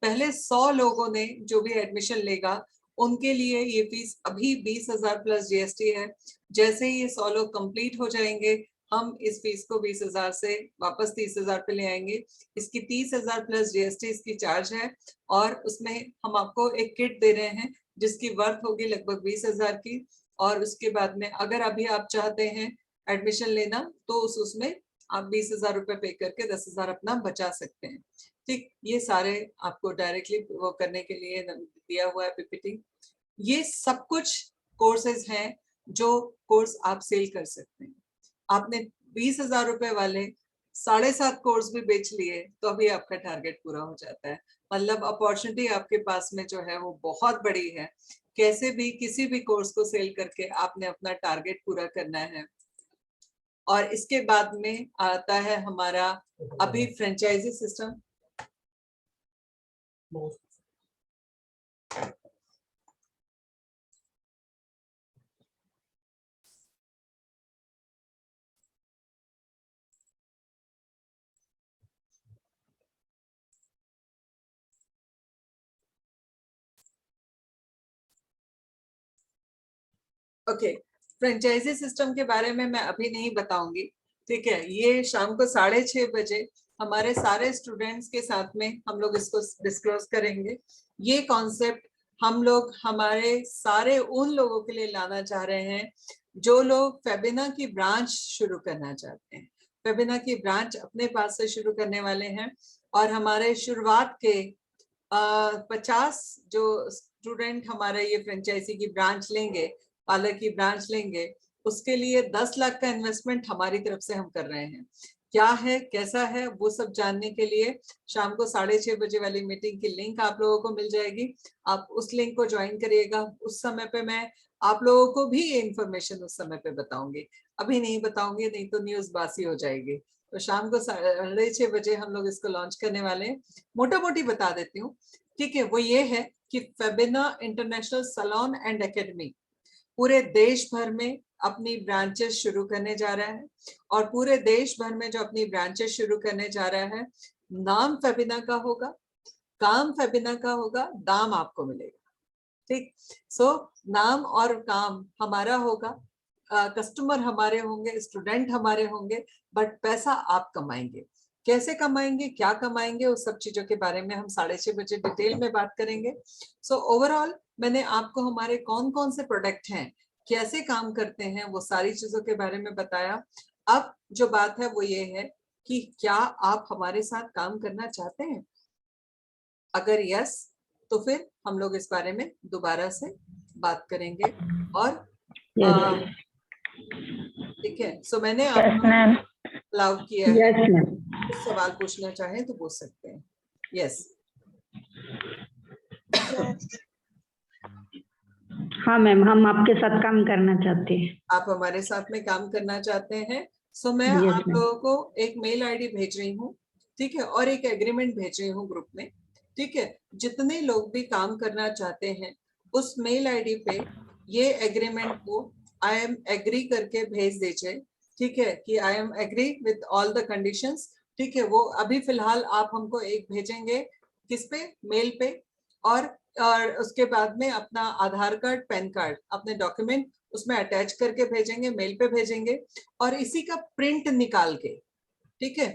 पहले 100 लोगों ने जो भी एडमिशन लेगा उनके लिए ये फीस अभी 20,000 प्लस GST है। जैसे ही ये 100 लोग कंप्लीट हो जाएंगे, हम इस फीस को 20,000 से वापस 30,000 पे ले आएंगे। इसकी 30,000 प्लस GST इसकी चार्ज है, और उसमें हम आपको एक किट दे रहे हैं जिसकी वर्थ होगी लगभग 20,000 की। और उसके बाद में अगर अभी आप चाहते हैं एडमिशन लेना, तो उसमें आप 20,000 रुपए पे करके 10,000 अपना बचा सकते हैं। ठीक, ये सारे आपको डायरेक्टली वो करने के लिए दिया हुआ है PPT। ये सब कुछ कोर्सेज हैं जो कोर्स आप सेल कर सकते हैं। आपने 20,000 रुपए वाले 7.5 कोर्स भी बेच लिए तो अभी आपका टारगेट पूरा हो जाता है। मतलब अपॉर्चुनिटी आपके पास में जो है वो बहुत बड़ी है। कैसे भी किसी भी कोर्स को सेल करके आपने अपना टारगेट पूरा करना है। और इसके बाद में आता है हमारा अभी franchisee system. Okay, franchisee system के बारे में मैं अभी नहीं बताऊंगी। ठीक है, ये शाम को 6:30 बजे हमारे सारे स्टूडेंट्स के साथ में हम लोग इसको डिस्क्लोज करेंगे। ये कॉन्सेप्ट हम लोग हमारे सारे उन लोगों के लिए लाना चाह रहे हैं जो लोग फेबिना की ब्रांच शुरू करना चाहते हैं। फेबिना की ब्रांच अपने पास से शुरू करने वाले हैं, और हमारे शुरुआत के 50 जो स्टूडेंट हमारे ये फ्रेंचाइजी की ब्रांच लेंगे, पार्लर की ब्रांच लेंगे, उसके लिए 10 लाख का इन्वेस्टमेंट हमारी तरफ से हम कर रहे हैं। क्या है कैसा है वो सब जानने के लिए शाम को 6:30 बजे वाली मीटिंग की लिंक आप लोगों को मिल जाएगी। आप उस लिंक को ज्वाइन करिएगा। उस समय पे मैं आप लोगों को भी ये इन्फॉर्मेशन उस समय पे बताऊंगी, अभी नहीं बताऊंगी, नहीं तो न्यूज बासी हो जाएगी। तो शाम को 6:30 बजे हम लोग इसको लॉन्च करने वाले हैं। मोटा मोटी बता देती हूँ। ठीक है, वो ये है कि Fabina international salon and academy पूरे देश भर में अपनी ब्रांचेस शुरू करने जा रहा है, और पूरे देश भर में जो अपनी ब्रांचेस शुरू करने जा रहा है, नाम फेबिना का होगा, काम फेबिना का होगा, दाम आपको मिलेगा। ठीक, सो नाम और काम हमारा होगा, कस्टमर हमारे होंगे, स्टूडेंट हमारे होंगे, बट पैसा आप कमाएंगे। कैसे कमाएंगे, क्या कमाएंगे, उस सब चीजों के बारे में हम 6:30 बजे डिटेल में बात करेंगे। सो ओवरऑल मैंने आपको हमारे कौन कौन से प्रोडक्ट हैं, कैसे काम करते हैं, वो सारी चीजों के बारे में बताया। अब जो बात है वो ये है कि क्या आप हमारे साथ काम करना चाहते हैं? अगर यस, तो फिर हम लोग इस बारे में दोबारा से बात करेंगे। और ठीक है, सो मैंने आपको अलाउ किया है, कुछ सवाल पूछना चाहें तो पूछ सकते हैं। यस हाँ मैम, हम आपके साथ काम करना चाहते हैं। आप हमारे साथ में काम करना चाहते हैं। सो मैं आप लोगों को एक मेल ID भेज रही हूँ, ठीक है, और एक एग्रीमेंट भेज रही हूँ ग्रुप में। ठीक है, जितने लोग भी काम करना चाहते हैं उस मेल ID पे ये एग्रीमेंट को आई एम एग्री करके भेज दीजिए, ठीक है, कि I am agree with all the conditions, ठीक है। वो अभी फिलहाल आप हमको एक भेजेंगे, किस पे, मेल पे, और उसके बाद में अपना आधार कार्ड, पैन कार्ड, अपने डॉक्यूमेंट उसमें अटैच करके भेजेंगे, मेल पे भेजेंगे, और इसी का प्रिंट निकाल के, ठीक है।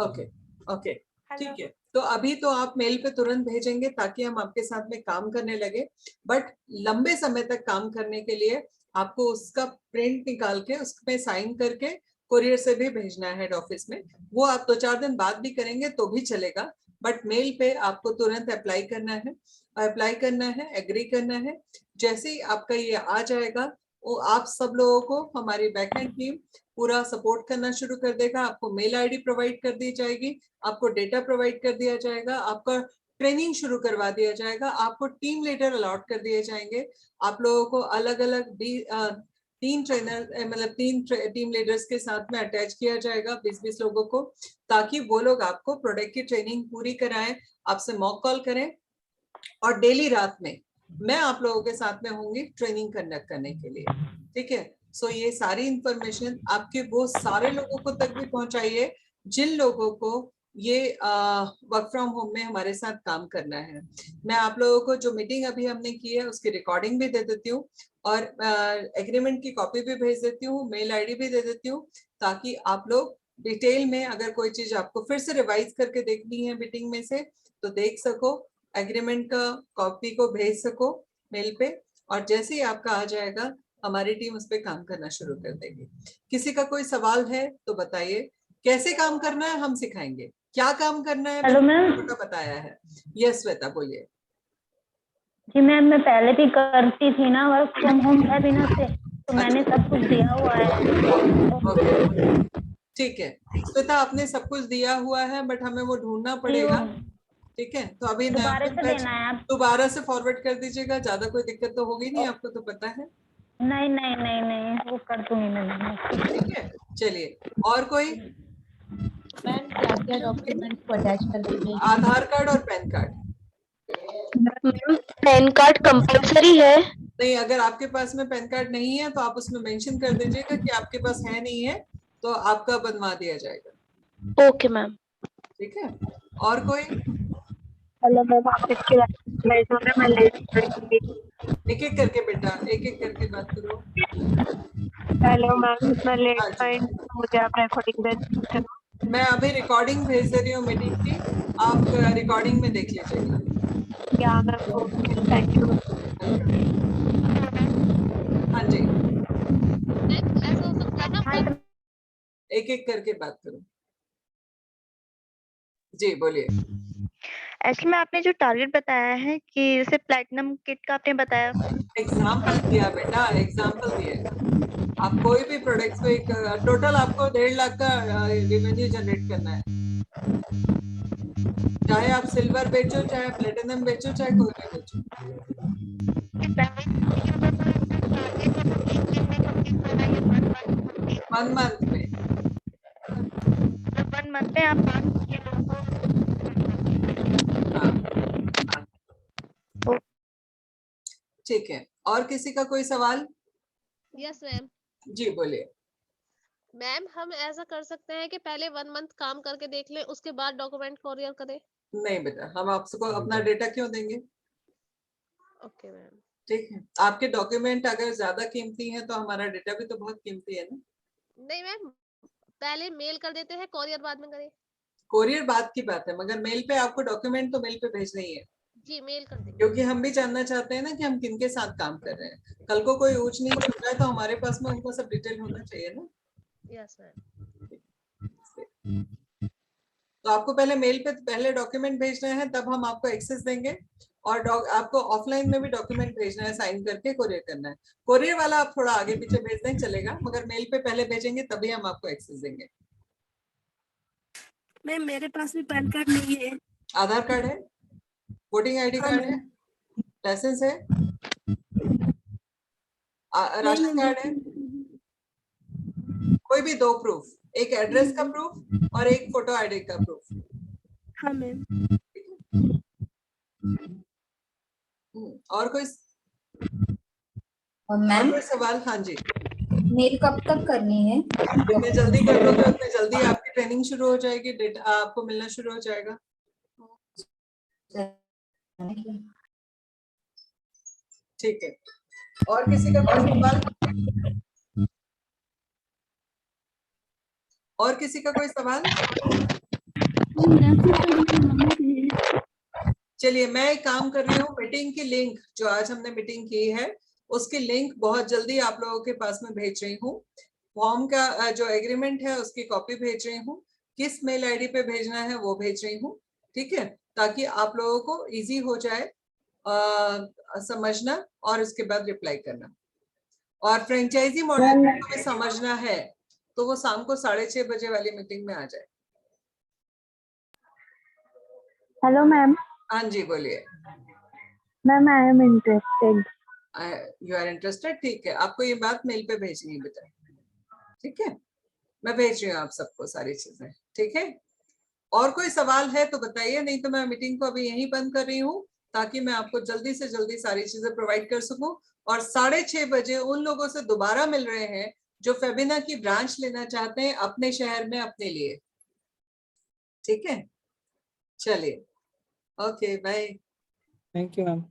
ओके ओके, ठीक है। तो अभी तो आप मेल पे तुरंत भेजेंगे ताकि हम आपके साथ में काम करने लगे, बट लंबे समय तक काम करने के लिए आपको उसका प्रिंट निकाल के उसमें साइन करके कोरियर से भी भेजना है हेड ऑफिस में। वो आप 2-4 दिन बाद भी करेंगे तो भी चलेगा, बट मेल पे आपको तुरंत अप्लाई करना है, एग्री करना है। जैसे ही आपका ये आ जाएगा, वो आप सब लोगों को हमारी बैकएंड टीम पूरा सपोर्ट करना शुरू कर देगा। आपको मेल आईडी प्रोवाइड कर दी जाएगी, आपको डेटा प्रोवाइड कर दिया जाएगा, आपका ट्रेनिंग शुरू करवा दिया जाएगा, आपको टीम लीडर अलॉट कर दिए जाएंगे। आप लोगों को अलग अलग 3 ट्रेनर, मतलब 3 टीम लीडर्स के साथ में अटैच किया जाएगा, 20-20 लोगों को, ताकि वो लोग आपको प्रोडक्ट की ट्रेनिंग पूरी कराएं, आपसे मॉक कॉल करें, और डेली रात में मैं आप लोगों के साथ में होंगी ट्रेनिंग कंडक्ट करने के लिए, ठीक है। सो ये सारी इंफॉर्मेशन आपके वो सारे लोगों को तक भी पहुंचाइए जिन लोगों को ये वर्क फ्रॉम होम में हमारे साथ काम करना है। मैं आप लोगों को जो मीटिंग अभी हमने की है उसकी रिकॉर्डिंग भी दे देती हूँ, और एग्रीमेंट की कॉपी भी भेज देती हूँ, मेल आईडी भी दे देती हूँ, ताकि आप लोग डिटेल में अगर कोई चीज आपको फिर से रिवाइज करके देखनी है मीटिंग में से तो देख सको, एग्रीमेंट का कॉपी को भेज सको मेल पे, और जैसे ही आपका आ जाएगा हमारी टीम उस पर काम करना शुरू कर देगी। किसी का कोई सवाल है तो बताइए। कैसे काम करना है हम सिखाएंगे, क्या काम करना है हेलो मैम। मैंने बताया है। यस श्वेता बोलिए। जी मैम, मैं पहले भी करती थी ना वर्क फ्रॉम होम है बिना से, तो मैंने सब कुछ दिया हुआ है। ठीक है श्वेता, आपने सब कुछ दिया हुआ है, बट हमें वो ढूंढना पड़ेगा, ठीक है। तो अभी दोबारा से देना है आप? दोबारा से फॉरवर्ड कर दीजिएगा, ज्यादा कोई दिक्कत तो होगी नहीं, आपको तो पता है। नहीं नहीं नहीं नहीं, वो कर दूंगी मैं। ठीक है, चलिए। और कोई? मैम क्या क्या डॉक्यूमेंट को अटैच करके? आधार कार्ड और pan card. Pan card compulsory है? नहीं, अगर आपके पास में पैन कार्ड नहीं है तो आप उसमें मेंशन कर दीजिएगा कि आपके पास है नहीं है, तो आपका बनवा दिया जाएगा। Okay ma'am. ठीक है, और कोई? हेलो मैम, आप इसके एक एक करके बेटा, एक एक करके बात करो। हेलो मैम, इतना लेट फाइन मुझे आप रिकॉर्डिंग भेज। मैं अभी रिकॉर्डिंग भेज दे रही हूँ मीटिंग की, आप रिकॉर्डिंग में देख लीजिएगा। क्या मैम, थैंक यू। हाँ जी, एक एक करके बात करो। जी बोलिए। एक्चुअली में आपने जो टारगेट बताया है कि जैसे प्लैटिनम किट का आपने बताया, एग्जाम्पल दिया बेटा, एग्जाम्पल दिया। आप कोई भी प्रोडक्ट्स पे टोटल आपको 1.5 लाख का रेवेन्यू जनरेट करना है, चाहे आप सिल्वर बेचो, चाहे प्लेटिनम बेचो, चाहे कोई भी बेचो। 1 मंथ में। 1 मंथ में आप ठीक है, और किसी का कोई सवाल? Yes ma'am. जी बोलिए। मैम हम ऐसा कर सकते हैं कि पहले 1 मंथ काम करके देख लें, उसके बाद डॉक्यूमेंट कोरियर करें? नहीं बेटा, हम आपको अपना डेटा क्यों देंगे? Okay ma'am. ठीक है, आपके डॉक्यूमेंट अगर ज्यादा कीमती हैं तो हमारा डेटा भी तो बहुत कीमती है ना। नहीं मैम, पहले मेल कर देते हैं, कोरियर बाद में करें? कोरियर बात की बात है, मगर मेल पे आपको डॉक्यूमेंट तो मेल पे भेजना ही है। जी मेल कर देंगे। क्योंकि हम भी जानना चाहते हैं ना कि हम किनके साथ काम कर रहे हैं। कल को कोई ऊंच नीच होता है तो हमारे पास में उनको सब डिटेल होना चाहिए ना। Yes ma'am. तो आपको पहले मेल पे पहले डॉक्यूमेंट भेजना है, तब हम आपको एक्सेस देंगे, और आपको ऑफलाइन में भी डॉक्यूमेंट भेजना है, साइन करके कोरियर करना है। कोरियर वाला आप थोड़ा आगे पीछे भेज दें चलेगा, मगर मेल पे पहले भेजेंगे तभी हम आपको एक्सेस देंगे। मैम मेरे पास भी पैन कार्ड नहीं है। आधार कार्ड है, वोटिंग आईडी कार्ड है, लाइसेंस है, राशन कार्ड है, कोई भी 2 प्रूफ, एक एड्रेस का प्रूफ और एक फोटो आईडी का प्रूफ। हाँ मैम। और कोई मैम कोई सवाल? हाँ जी, मेल कब तक करनी है? जितने जल्दी कर लोगे उतने जल्दी आपकी ट्रेनिंग शुरू हो जाएगी, डेटा आपको मिलना शुरू हो जाएगा। ठीक है, और किसी का कोई सवाल? और किसी का कोई सवाल? चलिए, मैं एक काम कर रही हूँ, मीटिंग की लिंक जो आज हमने मीटिंग की है उसकी लिंक बहुत जल्दी आप लोगों के पास में भेज रही हूँ। फॉर्म का जो एग्रीमेंट है उसकी कॉपी भेज रही हूँ, किस मेल आईडी पे भेजना है वो भेज रही हूँ, ठीक है, ताकि आप लोगों को इजी हो जाए समझना और उसके बाद रिप्लाई करना। और फ्रेंचाइजी मॉडल में समझना है तो वो शाम को 6:30 बजे वाली मीटिंग में आ जाए। Hello ma'am. हाँ जी, बोलिए। Ma'am I am interested. You are interested, ठीक है, आपको ये बात मेल पे भेजनी है बेटा, ठीक है, मैं भेज रही हूँ आप सबको सारी चीजें, ठीक है। और कोई सवाल है तो बताइए, नहीं तो मैं मीटिंग को अभी यहीं बंद कर रही हूँ ताकि मैं आपको जल्दी से जल्दी सारी चीजें प्रोवाइड कर सकूं। और 6:30 बजे उन लोगों से दोबारा मिल रहे हैं जो फेबिना की ब्रांच लेना चाहते हैं अपने शहर में अपने लिए, ठीक है। चलिए, okay, bye. Thank you ma'am.